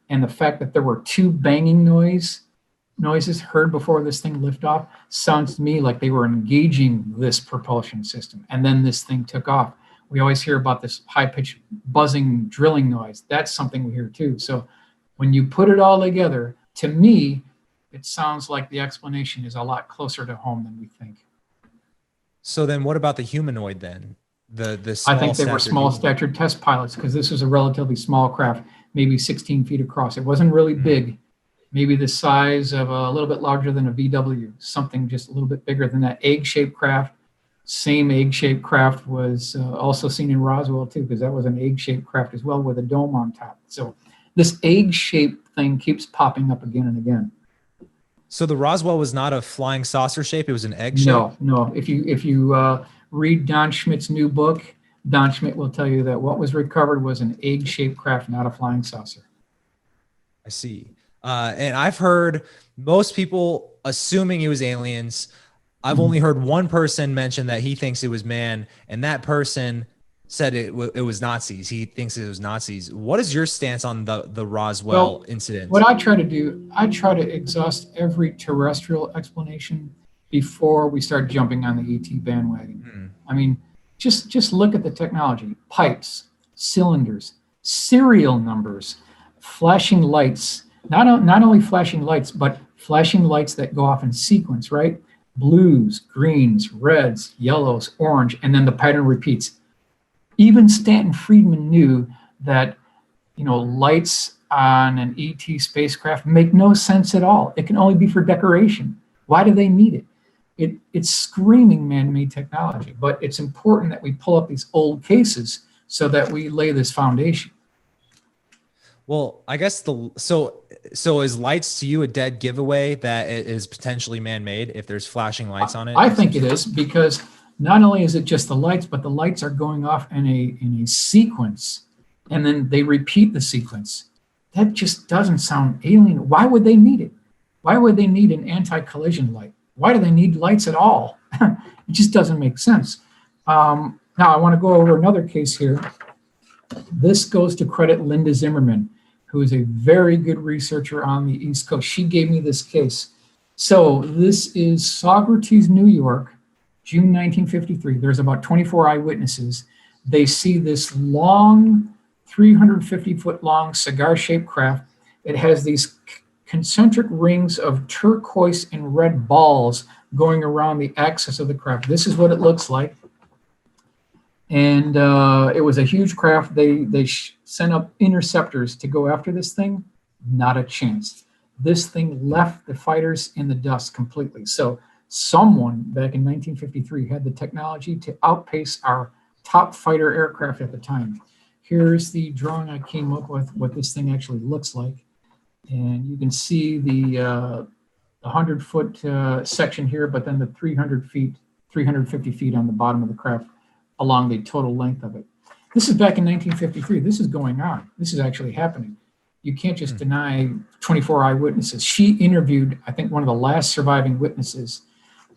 And the fact that there were 2 banging noises heard before this thing lifted off sounds to me like they were engaging this propulsion system, and then this thing took off. We always hear about this high-pitched buzzing drilling noise. That's something we hear too. So when you put it all together, to me, it sounds like the explanation is a lot closer to home than we think. So then what about the humanoid then? I think they were small statured test pilots, because this was a relatively small craft, maybe 16 feet across. It wasn't really big. Maybe the size of a little bit larger than a VW, something just a little bit bigger than that. Egg-shaped craft. Same egg-shaped craft was also seen in Roswell too, because that was an egg-shaped craft as well with a dome on top. So this egg-shaped thing keeps popping up again and again. So the Roswell was not a flying saucer shape; it was an egg shape. No. If you read Don Schmidt's new book, Don Schmidt will tell you that what was recovered was an egg-shaped craft, not a flying saucer. I see. And I've heard most people assuming it was aliens. I've only heard one person mention that he thinks it was man, and that person said it was Nazis. He thinks it was Nazis. What is your stance on the Roswell incident? What I try to do, I try to exhaust every terrestrial explanation before we start jumping on the ET bandwagon. I mean, just look at the technology: pipes, cylinders, serial numbers, flashing lights. Not only flashing lights, but flashing lights that go off in sequence, right? Blues, greens, reds, yellows, orange, and then the pattern repeats. Even Stanton Friedman knew that, lights on an ET spacecraft make no sense at all. It can only be for decoration. Why do they need it? It's screaming man-made technology, but it's important that we pull up these old cases so that we lay this foundation. Well, I guess so is lights to you a dead giveaway that it is potentially man-made if there's flashing lights on it? I think it is, because not only is it just the lights, but the lights are going off in a sequence, and then they repeat the sequence. That just doesn't sound alien. Why would they need it? Why would they need an anti-collision light? Why do they need lights at all? It just doesn't make sense. Now I want to go over another case here. This goes to credit Linda Zimmerman, who is a very good researcher on the East Coast. She gave me this case. So this is Socrates, New York, June 1953. There's about 24 eyewitnesses. They see this long, 350-foot long cigar-shaped craft. It has these concentric rings of turquoise and red balls going around the axis of the craft. This is what it looks like. And it was a huge craft. They sent up interceptors to go after this thing. Not a chance. This thing left the fighters in the dust completely. So someone back in 1953 had the technology to outpace our top fighter aircraft at the time. Here's the drawing I came up with, what this thing actually looks like. And you can see the 100-foot section here, but then the 350 feet on the bottom of the craft along the total length of it. This is back in 1953. This is going on. This is actually happening. You can't just deny 24 eyewitnesses. She interviewed, I think, one of the last surviving witnesses.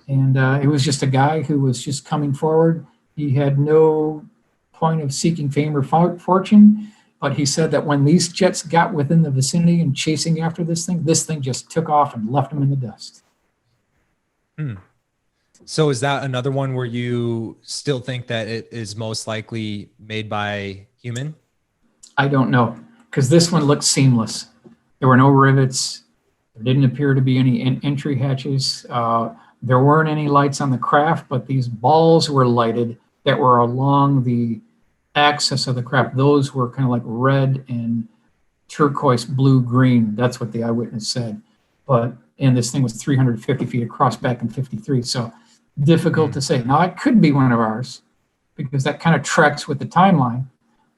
And it was just a guy who was just coming forward. He had no point of seeking fame or fortune, but he said that when these jets got within the vicinity and chasing after this thing just took off and left them in the dust. So is that another one where you still think that it is most likely made by human? I don't know, because this one looked seamless. There were no rivets. There didn't appear to be any entry hatches. There weren't any lights on the craft, but these balls were lighted that were along the axis of the craft. Those were kind of like red and turquoise, blue, green. That's what the eyewitness said. And this thing was 350 feet across back in 53. So difficult to say. Now, it could be one of ours because that kind of tracks with the timeline,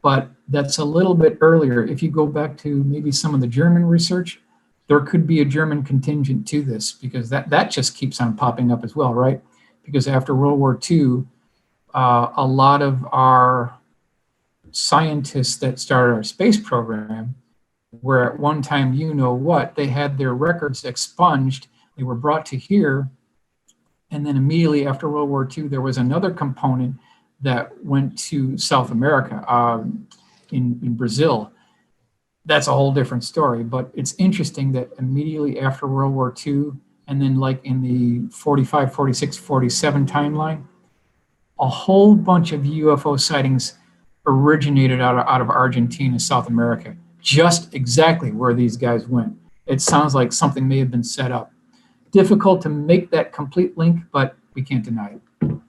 but that's a little bit earlier. If you go back to maybe some of the German research, there could be a German contingent to this because that just keeps on popping up as well, right? Because after World War II, a lot of our scientists that started our space program were at one time, they had their records expunged. They were brought to here. And then immediately after World War II, there was another component that went to South America, in Brazil. That's a whole different story, but it's interesting that immediately after World War II, and then like in the 45, 46, 47 timeline, a whole bunch of UFO sightings originated out of Argentina, South America, just exactly where these guys went. It sounds like something may have been set up. Difficult to make that complete link, but we can't deny it.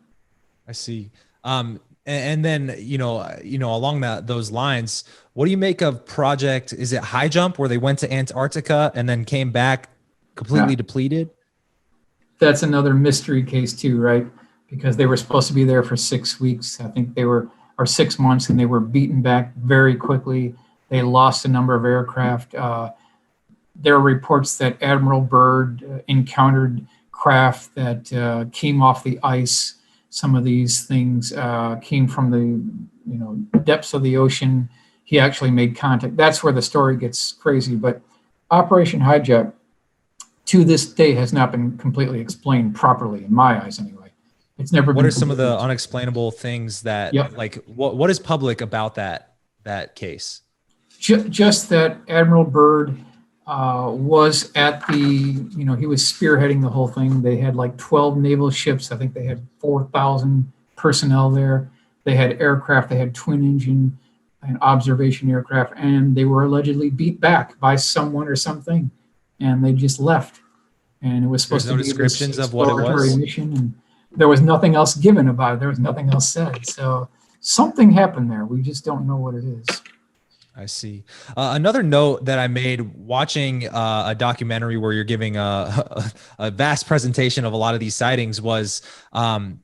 I see. And then, along those lines, what do you make of project? Is it High Jump where they went to Antarctica and then came back completely depleted? That's another mystery case too, right? Because they were supposed to be there for 6 weeks. I think or 6 months, and they were beaten back very quickly. They lost a number of aircraft. There are reports that Admiral Byrd encountered craft that came off the ice. Some of these things came from the depths of the ocean. He actually made contact. That's where the story gets crazy. But Operation Hijack, to this day, has not been completely explained properly, in my eyes anyway. It's never been. What are some of the unexplainable things that, what is public about that case? Just that Admiral Byrd was at he was spearheading the whole thing. They had like 12 naval ships. I think they had 4,000 personnel there. They had aircraft. They had twin engine and observation aircraft, and they were allegedly beat back by someone or something, and they just left. And it was supposed to be descriptions of what it was. Mission, and there was nothing else given about it. There was nothing else said. So something happened there. We just don't know what it is. I see. Another note that I made watching a documentary where you're giving a vast presentation of a lot of these sightings was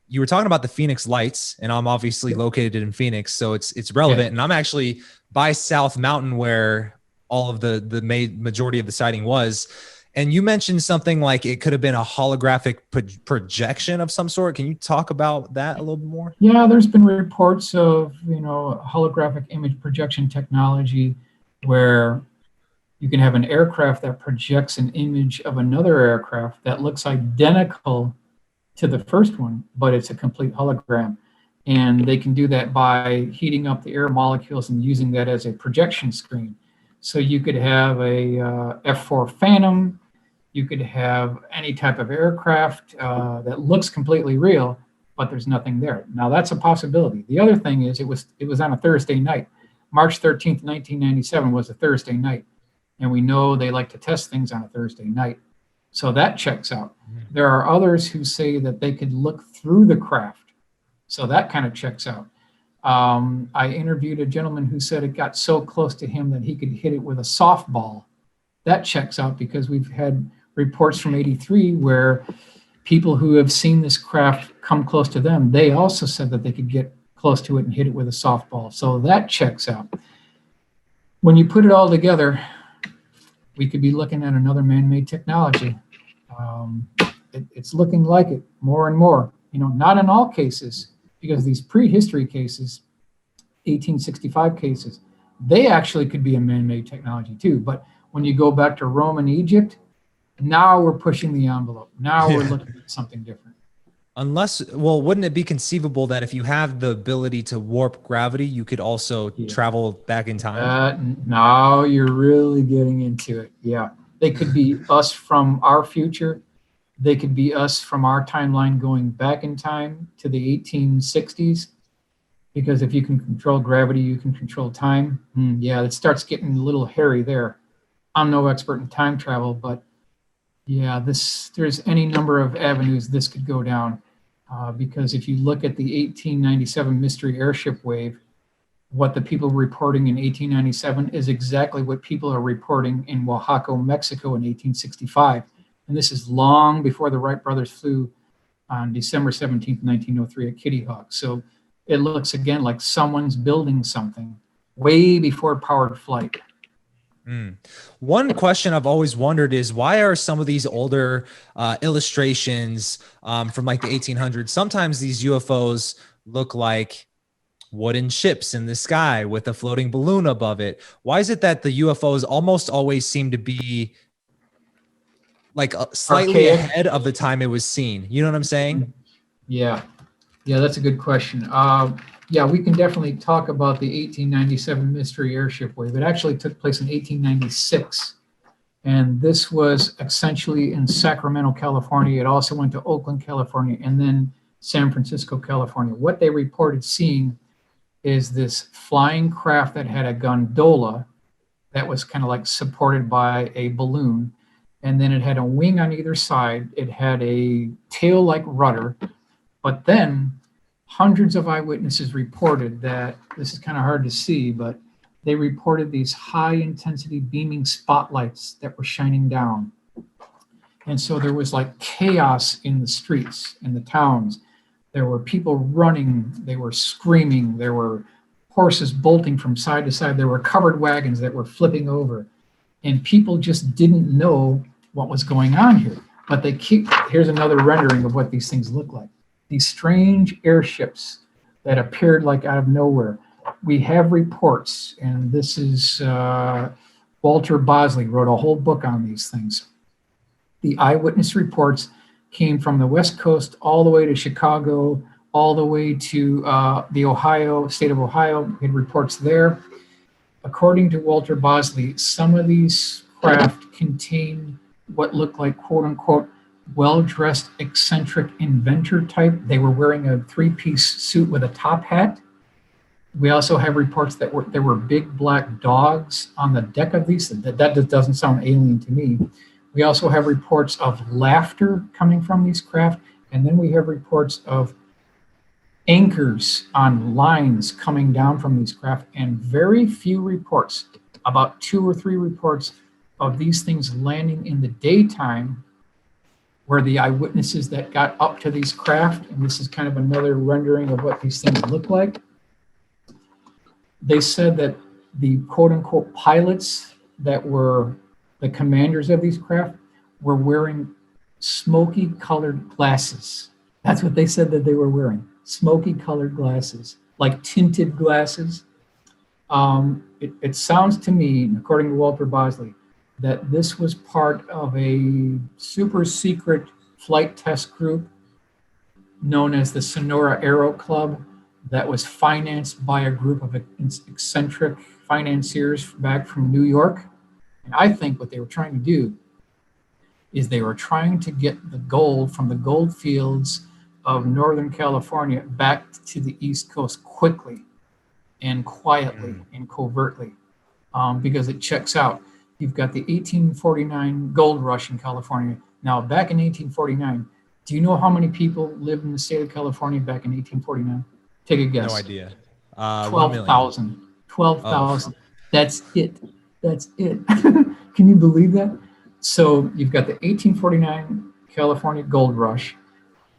you were talking about the Phoenix Lights, and I'm obviously located in Phoenix, so it's relevant. Yeah. And I'm actually by South Mountain where all of the majority of the sighting was. And you mentioned something like it could have been a holographic projection of some sort. Can you talk about that a little bit more? Yeah, there's been reports of, holographic image projection technology where you can have an aircraft that projects an image of another aircraft that looks identical to the first one, but it's a complete hologram. And they can do that by heating up the air molecules and using that as a projection screen. So you could have a F-4 Phantom, you could have any type of aircraft that looks completely real, but there's nothing there. Now that's a possibility. The other thing is it was on a Thursday night. March 13th, 1997 was a Thursday night. And we know they like to test things on a Thursday night. So that checks out. There are others who say that they could look through the craft. So that kind of checks out. I interviewed a gentleman who said it got so close to him that he could hit it with a softball. That checks out because we've had reports from '83 where people who have seen this craft come close to them, they also said that they could get close to it and hit it with a softball. So that checks out. When you put it all together, we could be looking at another man-made technology. It's looking like it more and more. Not in all cases, because these prehistory cases, 1865 cases, they actually could be a man-made technology too. But when you go back to Rome and Egypt, now we're pushing the envelope. Now we're looking at something different. Wouldn't it be conceivable that if you have the ability to warp gravity, you could also travel back in time? Now you're really getting into it. Yeah. They could be us from our future. They could be us from our timeline going back in time to the 1860s. Because if you can control gravity, you can control time. Yeah, it starts getting a little hairy there. I'm no expert in time travel, but yeah, there's any number of avenues this could go down. Because if you look at the 1897 mystery airship wave, what the people reporting in 1897 is exactly what people are reporting in Oaxaca, Mexico in 1865. And this is long before the Wright brothers flew on December 17th, 1903 at Kitty Hawk. So it looks again like someone's building something way before powered flight. One question I've always wondered is why are some of these older illustrations from like the 1800s, sometimes these UFOs look like wooden ships in the sky with a floating balloon above it? Why is it that the UFOs almost always seem to be like slightly ahead of the time it was seen? You know what I'm saying? Yeah, that's a good question. Yeah, we can definitely talk about the 1897 mystery airship wave. It actually took place in 1896. And this was essentially in Sacramento, California. It also went to Oakland, California, and then San Francisco, California. What they reported seeing is this flying craft that had a gondola that was kind of like supported by a balloon. And then it had a wing on either side. It had a tail-like rudder. But then hundreds of eyewitnesses reported that, this is kind of hard to see, but they reported these high-intensity beaming spotlights that were shining down. And so there was like chaos in the streets, in the towns. There were people running, they were screaming, there were horses bolting from side to side, there were covered wagons that were flipping over. And people just didn't know what was going on here. But here's another rendering of what these things look like. These strange airships that appeared like out of nowhere. We have reports, and this is Walter Bosley wrote a whole book on these things. The eyewitness reports came from the West Coast all the way to Chicago, all the way to the state of Ohio. We had reports there. According to Walter Bosley, some of these craft contained what looked like, quote unquote, well-dressed eccentric inventor type. They were wearing a three-piece suit with a top hat. We also have reports that there were big black dogs on the deck of these. That doesn't sound alien to me. We also have reports of laughter coming from these craft. And then we have reports of anchors on lines coming down from these craft, and very few reports, about 2 or 3 reports of these things landing in the daytime, where the eyewitnesses that got up to these craft, and this is kind of another rendering of what these things look like. They said that the quote unquote pilots that were the commanders of these craft were wearing smoky colored glasses. That's what they said that they were wearing, smoky colored glasses, like tinted glasses. It sounds to me, according to Walter Bosley, that this was part of a super secret flight test group known as the Sonora Aero Club that was financed by a group of eccentric financiers back from New York. And I think what they were trying to do is they were trying to get the gold from the gold fields of Northern California back to the East Coast quickly and quietly and covertly, because it checks out. You've got the 1849 gold rush in California. Now, back in 1849, do you know how many people lived in the state of California back in 1849? Take a guess. No idea. 12,000. 12,000. Oh. That's it. That's it. Can you believe that? So you've got the 1849 California gold rush.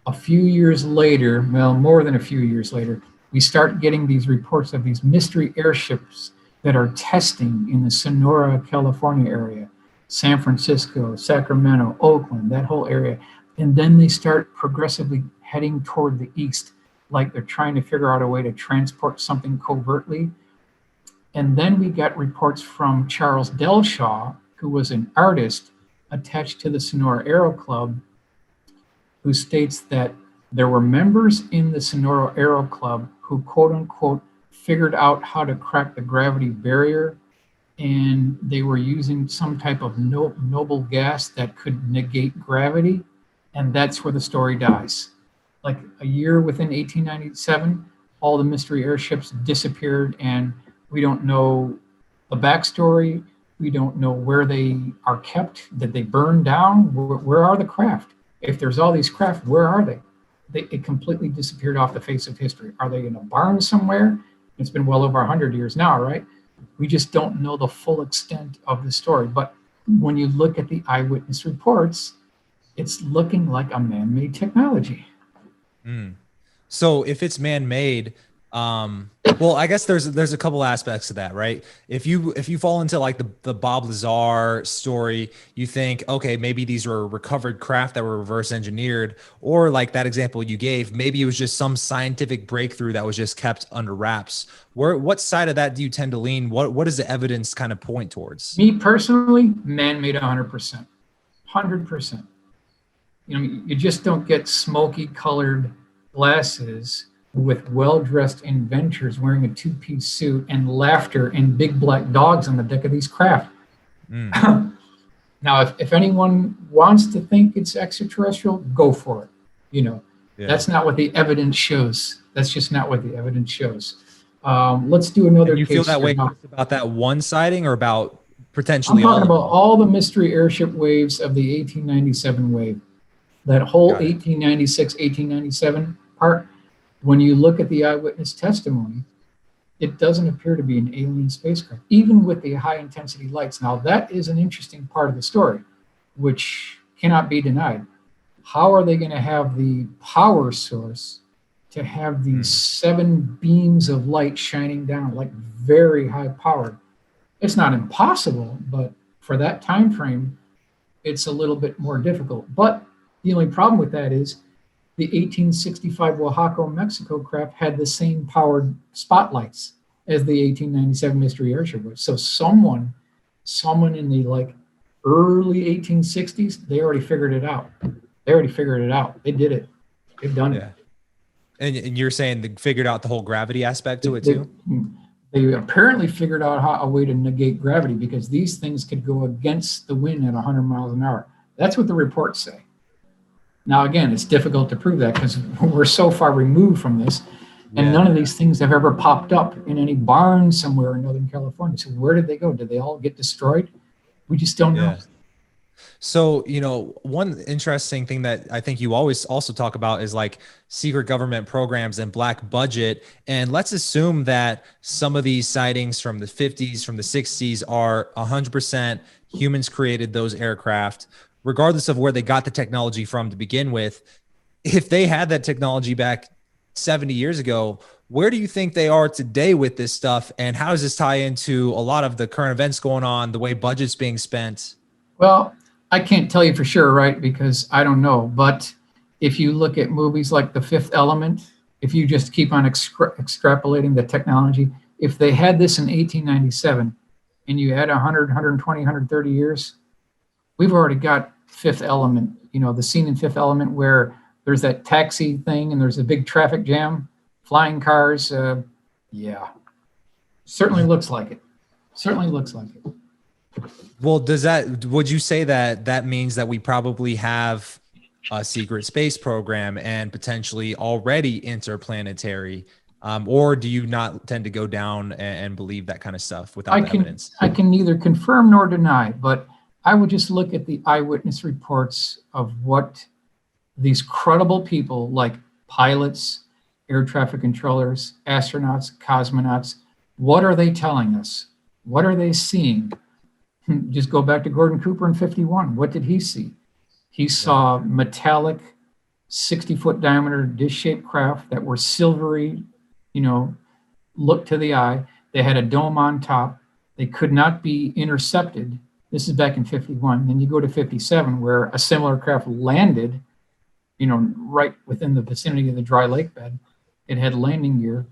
A few years later, well, more than a few years later, we start getting these reports of these mystery airships that are testing in the Sonora, California area, San Francisco, Sacramento, Oakland, that whole area. And then they start progressively heading toward the east, like they're trying to figure out a way to transport something covertly. And then we got reports from Charles Delshaw, who was an artist attached to the Sonora Aero Club, who states that there were members in the Sonora Aero Club who, quote unquote, figured out how to crack the gravity barrier, and they were using some type of noble gas that could negate gravity, and that's where the story dies. Like a year within 1897, all the mystery airships disappeared, and we don't know the backstory. We don't know where they are kept. Did they burn down? Where are the craft? If there's all these craft, where are they? It completely disappeared off the face of history. Are they in a barn somewhere? It's been well over 100 years now, right? We just don't know the full extent of the story. But when you look at the eyewitness reports, it's looking like a man-made technology. So if it's man-made, well, I guess there's a couple aspects to that, right? If you fall into like the Bob Lazar story, you think, okay, maybe these were recovered craft that were reverse engineered, or like that example you gave, maybe it was just some scientific breakthrough that was just kept under wraps. What side of that do you tend to lean? What does the evidence kind of point towards? Me personally, man-made 100%. 100%. You know, you just don't get smoky colored glasses with well-dressed inventors wearing a two-piece suit and laughter and big black dogs on the deck of these craft. Now, if anyone wants to think it's extraterrestrial, go for it. You know, That's not what the evidence shows. That's just not what the evidence shows. Let's do another And you case feel that way now. about that one sighting, or about potentially I'm talking all about all the mystery airship waves of the 1897 wave. That whole 1896, 1897 part, when you look at the eyewitness testimony, it doesn't appear to be an alien spacecraft, even with the high intensity lights. Now, that is an interesting part of the story, which cannot be denied. How are they going to have the power source to have these 7 beams of light shining down, like very high powered? It's not impossible, but for that time frame, it's a little bit more difficult. But the only problem with that is the 1865 Oaxaca, Mexico craft had the same powered spotlights as the 1897 mystery airship was. So someone in the like early 1860s, they already figured it out. They did it. They've done it. And you're saying they figured out the whole gravity aspect to it too? They apparently figured out a way to negate gravity, because these things could go against the wind at 100 miles an hour. That's what the reports say. Now, again, it's difficult to prove that because we're so far removed from this, and none of these things have ever popped up in any barn somewhere in Northern California. So where did they go? Did they all get destroyed? We just don't know. So, you know, one interesting thing that I think you always also talk about is like secret government programs and black budget. And let's assume that some of these sightings from the 50s, from the 60s are 100% humans created those aircraft, regardless of where they got the technology from to begin with. If they had that technology back 70 years ago, where do you think they are today with this stuff? And how does this tie into a lot of the current events going on, the way budget's being spent? Well, I can't tell you for sure, right? Because I don't know. But if you look at movies like The Fifth Element, if you just keep on extrapolating the technology, if they had this in 1897 and you had 100, 120, 130 years, we've already got Fifth Element, you know, the scene in Fifth Element where there's that taxi thing and there's a big traffic jam, flying cars. Certainly looks like it. Well, would you say that means that we probably have a secret space program and potentially already interplanetary, or do you not tend to go down and believe that kind of stuff without evidence? I can neither confirm nor deny, but I would just look at the eyewitness reports of what these credible people like pilots, air traffic controllers, astronauts, cosmonauts, what are they telling us? What are they seeing? Just go back to Gordon Cooper in 51. What did he see? He saw metallic 60-foot diameter dish-shaped craft that were silvery, look to the eye. They had a dome on top. They could not be intercepted. This is back in 51. Then you go to 57, where a similar craft landed, right within the vicinity of the dry lake bed. It had landing gear.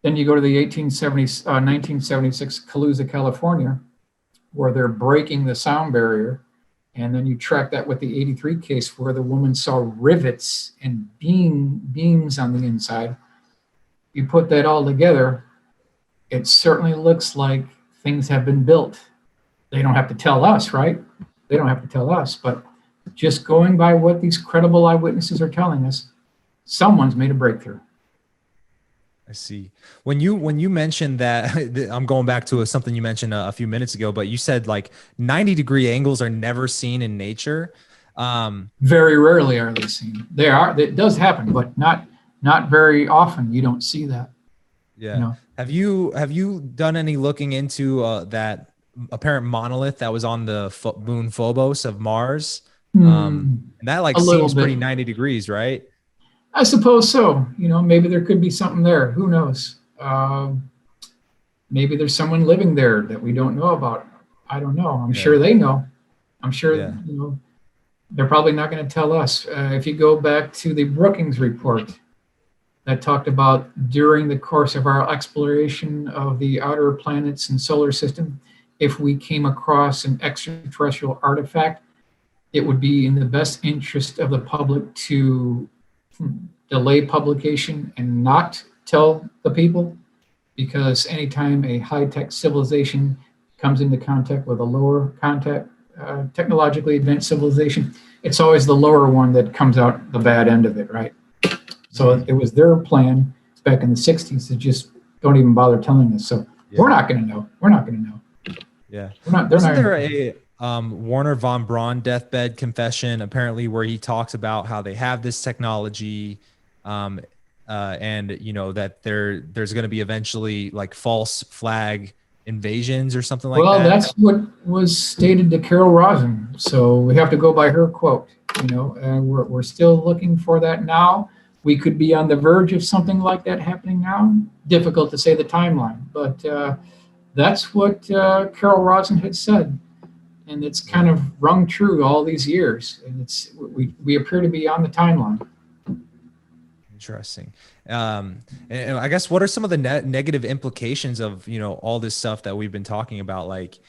Then you go to the 1976 Calusa, California, where they're breaking the sound barrier. And then you track that with the 83 case, where the woman saw rivets and beams on the inside. You put that all together, it certainly looks like things have been built. They don't have to tell us, right? They don't have to tell us, but just going by what these credible eyewitnesses are telling us, someone's made a breakthrough. I see. When you mentioned that, I'm going back to something you mentioned a few minutes ago, but you said like 90-degree angles are never seen in nature. Very rarely are they seen. They are. It does happen, but not very often. You don't see that. Yeah. Have you done any looking into that apparent monolith that was on the moon Phobos of Mars? And that like seems pretty 90 degrees, right? I suppose so. Maybe there could be something there. Who knows? Maybe there's someone living there that we don't know about. I don't know. I'm sure they know. I'm sure, they're probably not going to tell us. If you go back to the Brookings report that talked about during the course of our exploration of the outer planets and solar system, if we came across an extraterrestrial artifact, it would be in the best interest of the public to delay publication and not tell the people, because anytime a high-tech civilization comes into contact with a lower technologically advanced civilization, it's always the lower one that comes out the bad end of it, right? So it was their plan back in the 60s to just don't even bother telling us. So we're not going to know. We're not going to know. Yeah. Wasn't there a Warner von Braun deathbed confession, apparently, where he talks about how they have this technology, and that there's going to be eventually like false flag invasions or something like that? Well, that's what was stated to Carol Rosin. So we have to go by her quote. We're still looking for that now. We could be on the verge of something like that happening now. Difficult to say the timeline, but that's what Carol Rosin had said. And it's kind of rung true all these years. And we appear to be on the timeline. Interesting. And I guess what are some of the negative implications of, all this stuff that we've been talking about? Like,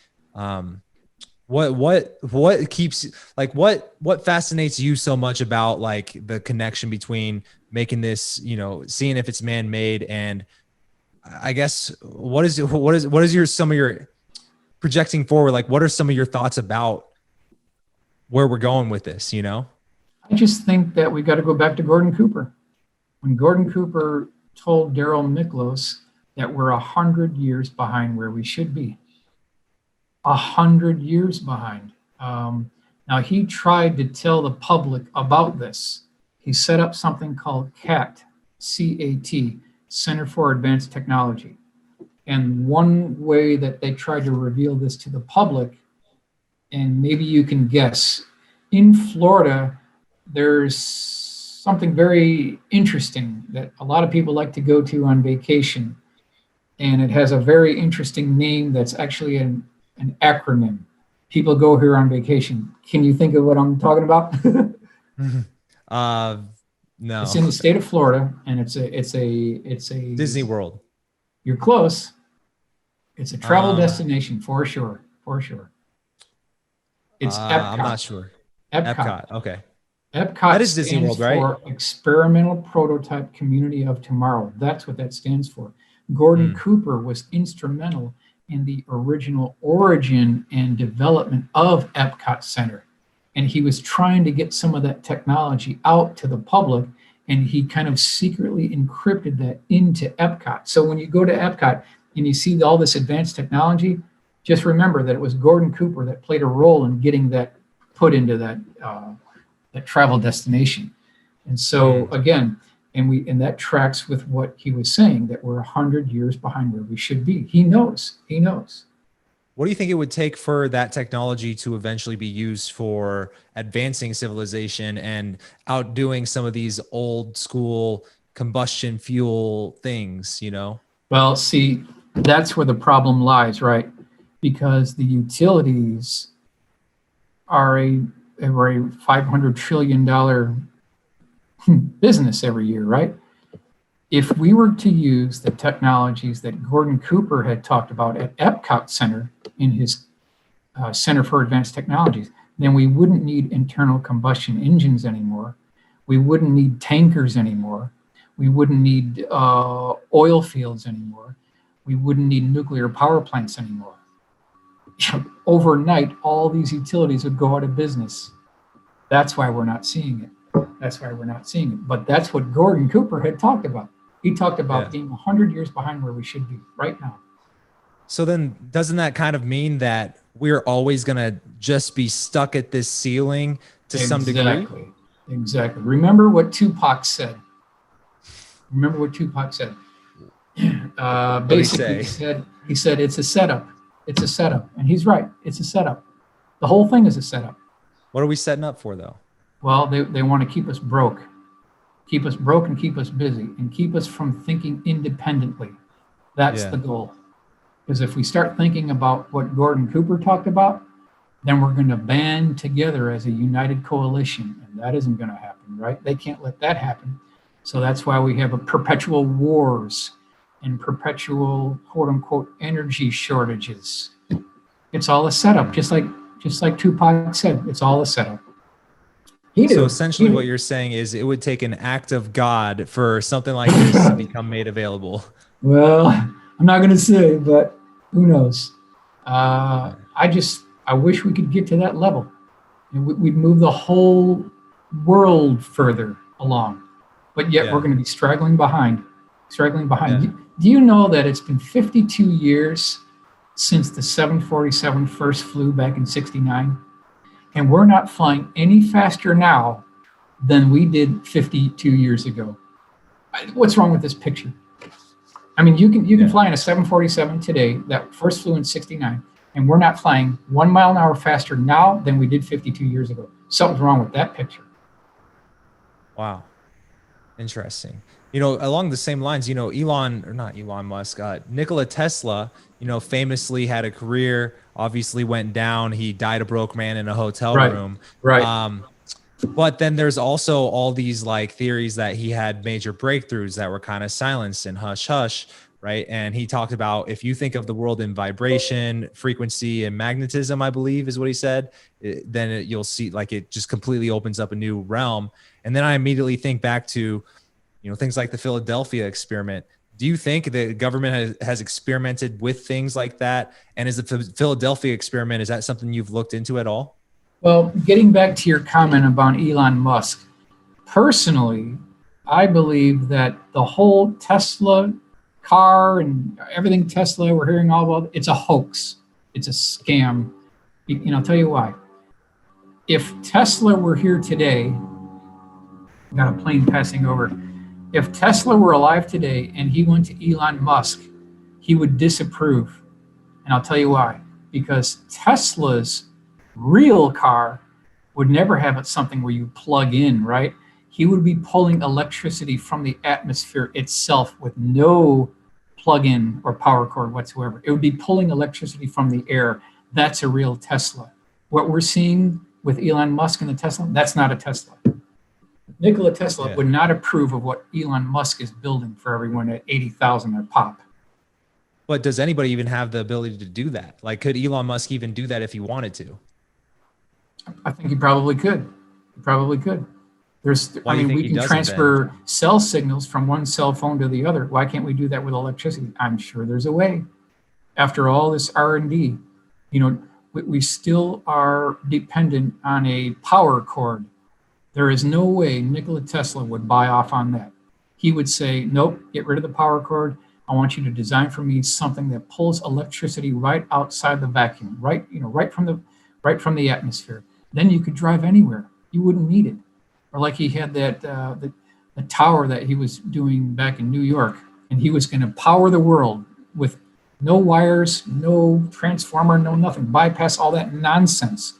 what keeps, like, what fascinates you so much about like the connection between making this, seeing if it's man-made, and I guess what is some of your projecting forward? Like, what are some of your thoughts about where we're going with this? I just think that we got to go back to Gordon Cooper. When Gordon Cooper told Daryl Miklos that we're 100 years behind where we should be. 100 years behind. Now, he tried to tell the public about this. He set up something called CAT, C-A-T, Center for Advanced Technology. And one way that they tried to reveal this to the public, and maybe you can guess, in Florida, there's something very interesting that a lot of people like to go to on vacation. And it has a very interesting name that's actually an acronym. People go here on vacation. Can you think of what I'm talking about? No. It's in the state of Florida, and it's a Disney World. You're close. It's a travel destination for sure. It's Epcot. I'm not sure. Epcot. Okay. Epcot that is Disney World, right? For Experimental Prototype Community of Tomorrow. That's what that stands for. Gordon Cooper was instrumental in the original origin and development of Epcot Center. And he was trying to get some of that technology out to the public, and he kind of secretly encrypted that into Epcot. So when you go to Epcot and you see all this advanced technology, just remember that it was Gordon Cooper that played a role in getting that put into that travel destination. And so again, and that tracks with what he was saying, that we're 100 years behind where we should be. He knows. What do you think it would take for that technology to eventually be used for advancing civilization and outdoing some of these old school combustion fuel things, you know? Well, see, that's where the problem lies, right? Because the utilities are a $500 trillion business every year, right? If we were to use the technologies that Gordon Cooper had talked about at Epcot Center in his Center for Advanced Technologies, then we wouldn't need internal combustion engines anymore. We wouldn't need tankers anymore. We wouldn't need oil fields anymore. We wouldn't need nuclear power plants anymore. Overnight, all these utilities would go out of business. That's why we're not seeing it. But that's what Gordon Cooper had talked about. He talked about being 100 years behind where we should be right now. So then doesn't that kind of mean that we're always going to just be stuck at this ceiling to some degree? Exactly. Remember what Tupac said. Basically, he said, it's a setup. It's a setup. And he's right. It's a setup. The whole thing is a setup. What are we setting up for, though? Well, they want to keep us broke. Keep us broke and keep us busy and keep us from thinking independently. That's the goal. Because if we start thinking about what Gordon Cooper talked about, then we're going to band together as a united coalition. And that isn't going to happen, right? They can't let that happen. So that's why we have a perpetual wars and perpetual quote unquote energy shortages. It's all a setup, just like Tupac said, it's all a setup. So essentially what you're saying is it would take an act of God for something like this to become made available. Well, I'm not going to say, but who knows? I wish we could get to that level. We'd move the whole world further along, but yet we're going to be straggling behind. Yeah. Do you know that it's been 52 years since the 747 first flew back in '69? And we're not flying any faster now than we did 52 years ago. What's wrong with this picture? I mean, you can fly in a 747 today that first flew in '69, and we're not flying 1 mile an hour faster now than we did 52 years ago. Something's wrong with that picture. Wow. Interesting. You know, along the same lines, you know, Nikola Tesla, you know, famously had a career, obviously went down. He died a broke man in a hotel room. Right. But then there's also all these like theories that he had major breakthroughs that were kind of silenced and hush hush, right? And he talked about, if you think of the world in vibration, frequency, and magnetism, I believe is what he said, you'll see like it just completely opens up a new realm. And then I immediately think back to, you know, things like the Philadelphia experiment. Do you think the government has experimented with things like that? And is the Philadelphia experiment, is that something you've looked into at all? Well, getting back to your comment about Elon Musk, personally, I believe that the whole Tesla car and everything Tesla we're hearing all about, it's a hoax. It's a scam. You know, I'll tell you why. If Tesla were here today, got a plane passing over. If Tesla were alive today and he went to Elon Musk, he would disapprove. And I'll tell you why. Because Tesla's real car would never have it something where you plug in, right? He would be pulling electricity from the atmosphere itself with no plug-in or power cord whatsoever. It would be pulling electricity from the air. That's a real Tesla. What we're seeing with Elon Musk and the Tesla, that's not a Tesla. Nikola Tesla would not approve of what Elon Musk is building for everyone at 80,000 a pop. But does anybody even have the ability to do that? Like, could Elon Musk even do that if he wanted to? I think he probably could. We can transfer cell signals from one cell phone to the other. Why can't we do that with electricity? I'm sure there's a way. After all this R&D, you know, we still are dependent on a power cord. There is no way Nikola Tesla would buy off on that. He would say, nope, get rid of the power cord. I want you to design for me something that pulls electricity right outside the vacuum, right from the atmosphere. Then you could drive anywhere. You wouldn't need it. Or like he had the tower that he was doing back in New York, and he was going to power the world with no wires, no transformer, no nothing. Bypass all that nonsense.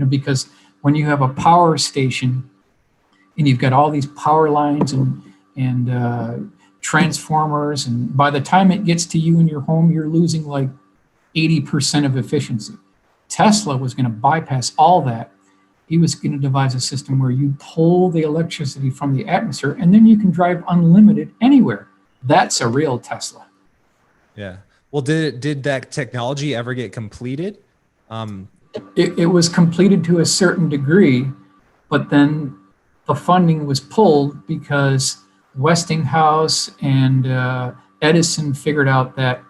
Because when you have a power station and you've got all these power lines and transformers, and by the time it gets to you in your home, you're losing like 80% of efficiency. Tesla was going to bypass all that. He was going to devise a system where you pull the electricity from the atmosphere and then you can drive unlimited anywhere. That's a real Tesla. Yeah. Well, did that technology ever get completed? It was completed to a certain degree, but then the funding was pulled because Westinghouse and Edison figured out that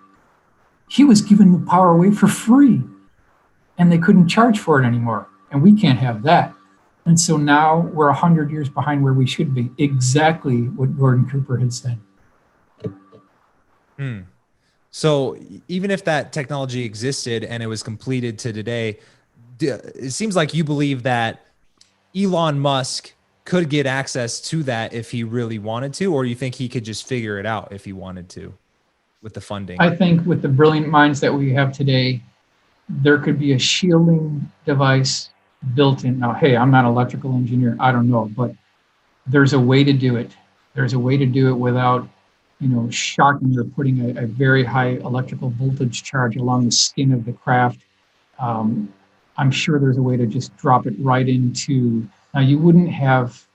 he was giving the power away for free and they couldn't charge for it anymore. And we can't have that. And so now we're 100 years behind where we should be. Exactly what Gordon Cooper had said. So even if that technology existed and it was completed to today, it seems like you believe that Elon Musk could get access to that if he really wanted to, or you think he could just figure it out if he wanted to with the funding? I think with the brilliant minds that we have today, there could be a shielding device built in. Now, hey, I'm not an electrical engineer. I don't know, but there's a way to do it. There's a way to do it without, shocking or putting a very high electrical voltage charge along the skin of the craft. I'm sure there's a way to just drop it right into. Now, you wouldn't have.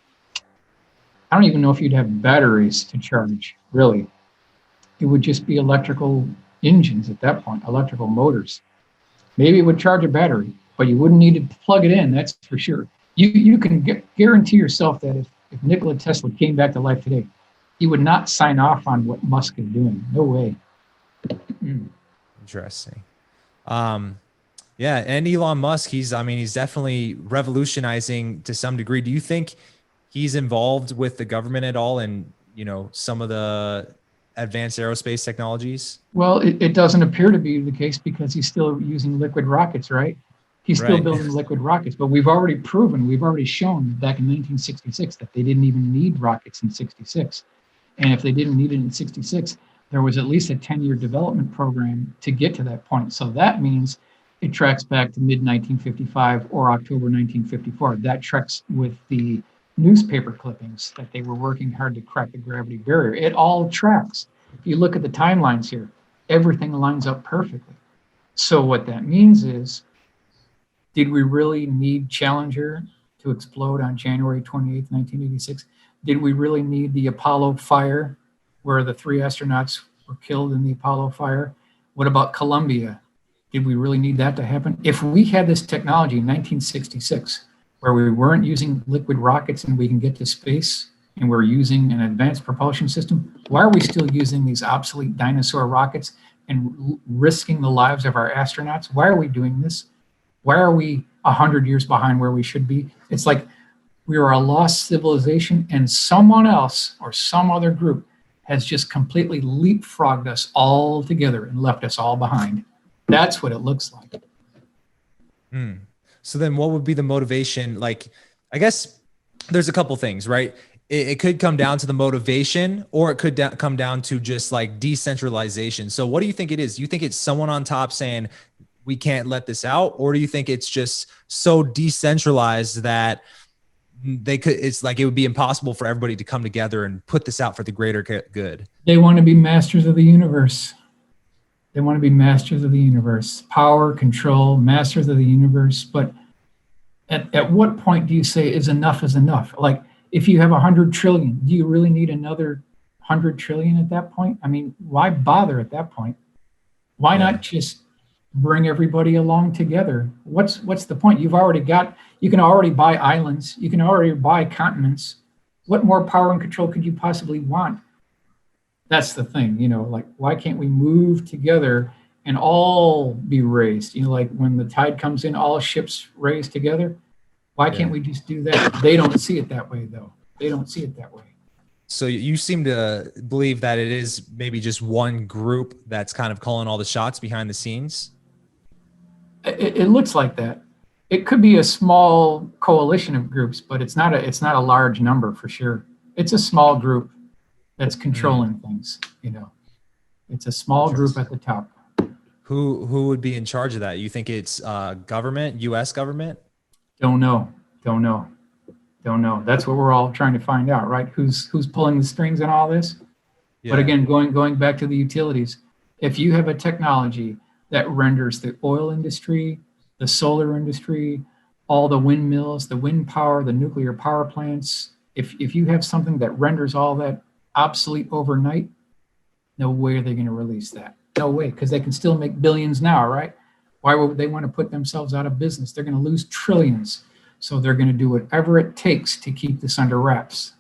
I don't even know if you'd have batteries to charge. Really, it would just be electrical engines at that point, electrical motors. Maybe it would charge a battery, but you wouldn't need to plug it in, that's for sure. You can guarantee yourself that if Nikola Tesla came back to life today, he would not sign off on what Musk is doing. No way. Interesting. Yeah, and Elon Musk, he's definitely revolutionizing to some degree. Do you think he's involved with the government at all in, some of the advanced aerospace technologies? Well, it doesn't appear to be the case because he's still using liquid rockets, right? He's still building liquid rockets, but we've already shown back in 1966 that they didn't even need rockets in 66. And if they didn't need it in 66, there was at least a 10-year development program to get to that point. So that means it tracks back to mid-1955 or October 1954. That tracks with the newspaper clippings that they were working hard to crack the gravity barrier. It all tracks. If you look at the timelines here, everything lines up perfectly. So what that means is, did we really need Challenger to explode on January 28th, 1986? Did we really need the Apollo fire where the 3 astronauts were killed in the Apollo fire? What about Columbia? Did we really need that to happen? If we had this technology in 1966, where we weren't using liquid rockets and we can get to space and we're using an advanced propulsion system, why are we still using these obsolete dinosaur rockets and risking the lives of our astronauts? Why are we doing this? Why are we 100 years behind where we should be? It's like we are a lost civilization and someone else or some other group has just completely leapfrogged us all together and left us all behind. That's what it looks like. So then what would be the motivation? Like, I guess there's a couple things, right? It could come down to the motivation, or it could come down to just like decentralization. So what do you think it is? Do you think it's someone on top saying, we can't let this out? Or do you think it's just so decentralized that it's like it would be impossible for everybody to come together and put this out for the greater good? They want to be masters of the universe. They want to be masters of the universe. Power, control, masters of the universe. But at what point do you say is enough? Like, if you have 100 trillion, do you really need another 100 trillion at that point? I mean, why bother at that point? Why not just bring everybody along together? What's the point? You can already buy islands. You can already buy continents. What more power and control could you possibly want? That's the thing, like, why can't we move together and all be raised? Like when the tide comes in, all ships raise together. Why can't we just do that? They don't see it that way, though. They don't see it that way. So you seem to believe that it is maybe just one group that's kind of calling all the shots behind the scenes? It looks like that. It could be a small coalition of groups, but it's not a large number for sure. It's a small group that's controlling things, you know. It's a small group at the top. Who would be in charge of that? You think it's government, US government? Don't know. That's what we're all trying to find out, right? Who's pulling the strings in all this? Yeah. But again, going back to the utilities, if you have a technology that renders the oil industry, the solar industry, all the windmills, the wind power, the nuclear power plants, if you have something that renders all that obsolete overnight, no way are they going to release that. No way, because they can still make billions now, right? Why would they want to put themselves out of business? They're going to lose trillions. So they're going to do whatever it takes to keep this under wraps.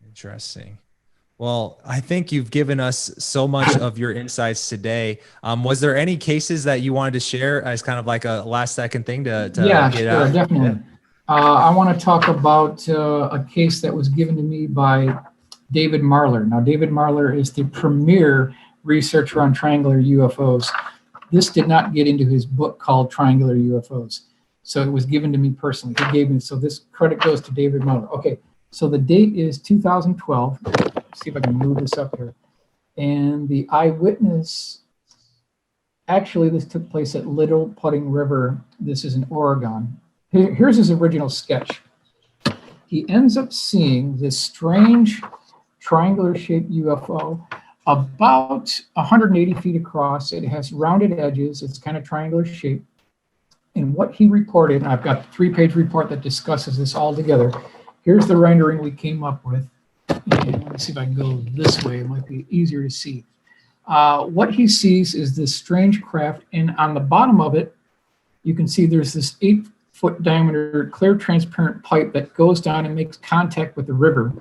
Interesting. Well, I think you've given us so much of your insights today. Was there any cases that you wanted to share as kind of like a last second thing to yeah, get sure, out? Definitely. Yeah. I want to talk about a case that was given to me by David Marler. Now, David Marler is the premier researcher on triangular UFOs. This did not get into his book called Triangular UFOs. So it was given to me personally. He gave me, so this credit goes to David Marler. Okay, so the date is 2012. Let's see if I can move this up here. And the eyewitness, actually this took place at Little Pudding River. This is in Oregon. Here's his original sketch. He ends up seeing this strange triangular shaped UFO about 180 feet across. It has rounded edges. It's kind of triangular shaped. And what he reported, and I've got the 3-page report that discusses this all together. Here's the rendering we came up with. And let me see if I can go this way. It might be easier to see. What he sees is this strange craft, and on the bottom of it, you can see there's this 8-foot diameter clear transparent pipe that goes down and makes contact with the river.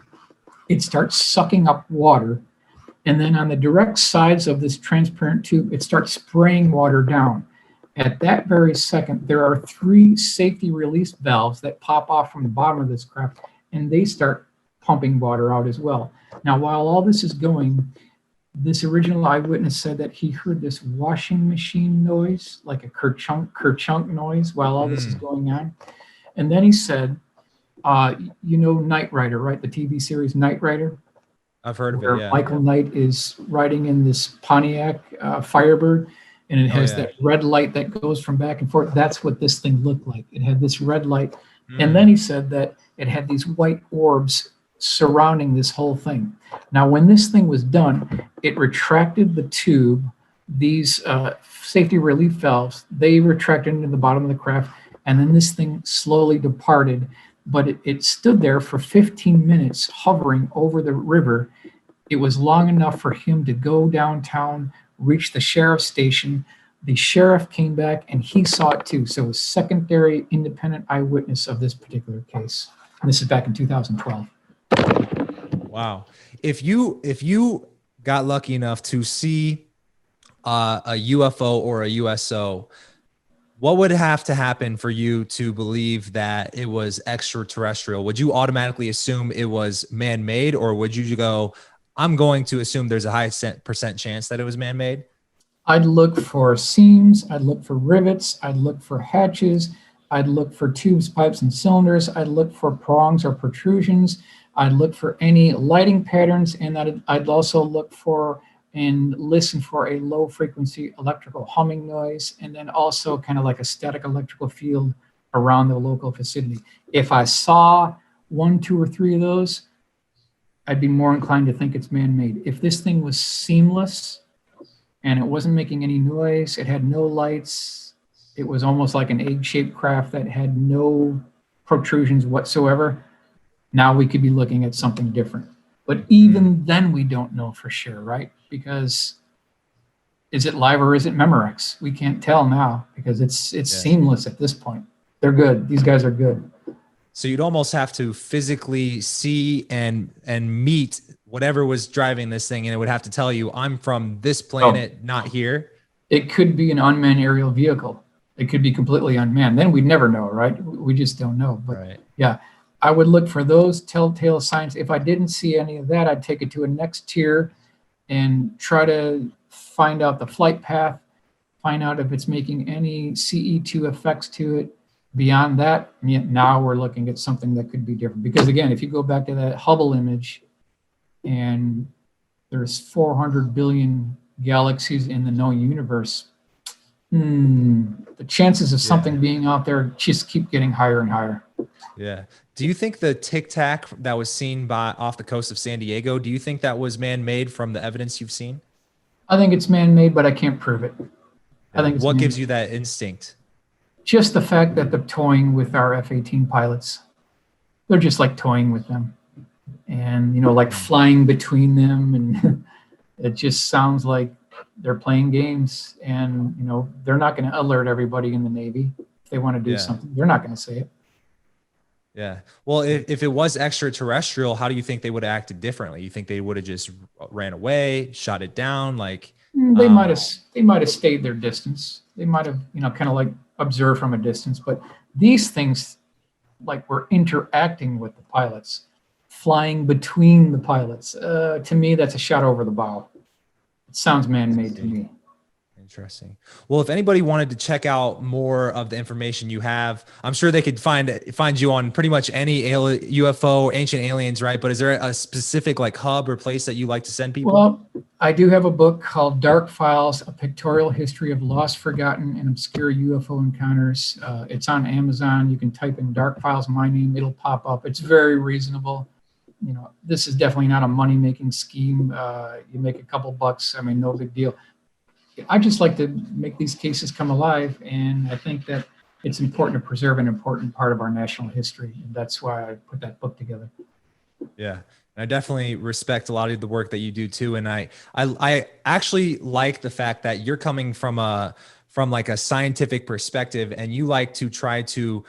It starts sucking up water, and then on the direct sides of this transparent tube, it starts spraying water down. At that very second, there are 3 safety release valves that pop off from the bottom of this craft, and they start pumping water out as well. Now, while all this is going, this original eyewitness said that he heard this washing machine noise, like a kerchunk noise, while all this is going on. And then he said, you know Knight Rider, right? The TV series Knight Rider? I've heard of it, yeah. Michael Knight is riding in this Pontiac Firebird, and it has that red light that goes from back and forth. That's what this thing looked like. It had this red light. And then he said that it had these white orbs surrounding this whole thing. Now, when this thing was done, it retracted the tube. These safety relief valves, they retracted into the bottom of the craft, and then this thing slowly departed. But it stood there for 15 minutes hovering over the river. It was long enough for him to go downtown, reach the sheriff's station. The sheriff came back and he saw it too. So it was secondary independent eyewitness of this particular case. And this is back in 2012. Wow. If you got lucky enough to see a UFO or a USO, what would have to happen for you to believe that it was extraterrestrial? Would you automatically assume it was man-made, or would you go, I'm going to assume there's a high percent chance that it was man-made? I'd look for seams. I'd look for rivets. I'd look for hatches. I'd look for tubes, pipes, and cylinders. I'd look for prongs or protrusions. I'd look for any lighting patterns, and I'd also look for and listen for a low frequency electrical humming noise, and then also kind of like a static electrical field around the local vicinity. If I saw 1, 2, or 3 of those, I'd be more inclined to think it's man-made. If this thing was seamless and it wasn't making any noise, it had no lights, it was almost like an egg-shaped craft that had no protrusions whatsoever, now we could be looking at something different. But even then we don't know for sure, right? Because is it live or is it Memorex? We can't tell now because it's seamless at this point. They're good. These guys are good. So you'd almost have to physically see and meet whatever was driving this thing, and it would have to tell you, I'm from this planet, not here. It could be an unmanned aerial vehicle. It could be completely unmanned. Then we'd never know, right? We just don't know. But yeah, I would look for those telltale signs. If I didn't see any of that, I'd take it to a next tier and try to find out the flight path, find out if it's making any CE2 effects to it. Beyond that, now we're looking at something that could be different. Because again, if you go back to that Hubble image, and there's 400 billion galaxies in the known universe, the chances of something being out there just keep getting higher and higher. Yeah. Do you think the Tic Tac that was seen off the coast of San Diego, do you think that was man-made from the evidence you've seen? I think it's man-made, but I can't prove it. I think what gives you that instinct? Just the fact that they're toying with our F-18 pilots. They're just like toying with them, and like flying between them, and it just sounds like they're playing games. And they're not going to alert everybody in the Navy if they want to do something. They're not going to say it. Yeah. Well, if it was extraterrestrial, how do you think they would have acted differently? You think they would have just ran away, shot it down? Like they might have stayed their distance. They might have, kind of like observed from a distance. But these things, like, were interacting with the pilots, flying between the pilots. To me, that's a shot over the bow. It sounds man-made to me. Interesting. Well, if anybody wanted to check out more of the information you have, I'm sure they could find you on pretty much any UFO, ancient aliens, right? But is there a specific like hub or place that you like to send people? Well, I do have a book called Dark Files, A Pictorial History of Lost, Forgotten, and Obscure UFO Encounters. It's on Amazon. You can type in Dark Files, my name, it'll pop up. It's very reasonable. This is definitely not a money-making scheme. You make a couple bucks. I mean, no big deal. I just like to make these cases come alive, and I think that it's important to preserve an important part of our national history, and that's why I put that book together. Yeah, and I definitely respect a lot of the work that you do too, and I actually like the fact that you're coming from like a scientific perspective, and you like to try to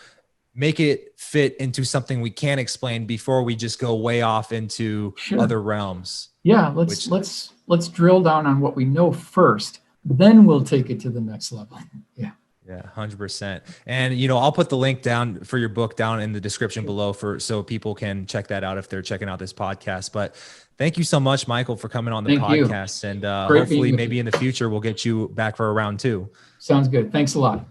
make it fit into something we can't explain before we just go way off into other realms. Yeah, let's drill down on what we know first. Then we'll take it to the next level. Yeah. Yeah, 100%. And, I'll put the link down for your book down in the description below so people can check that out if they're checking out this podcast. But thank you so much, Michael, for coming on the podcast. And hopefully maybe in the future, we'll get you back for a round 2. Sounds good. Thanks a lot.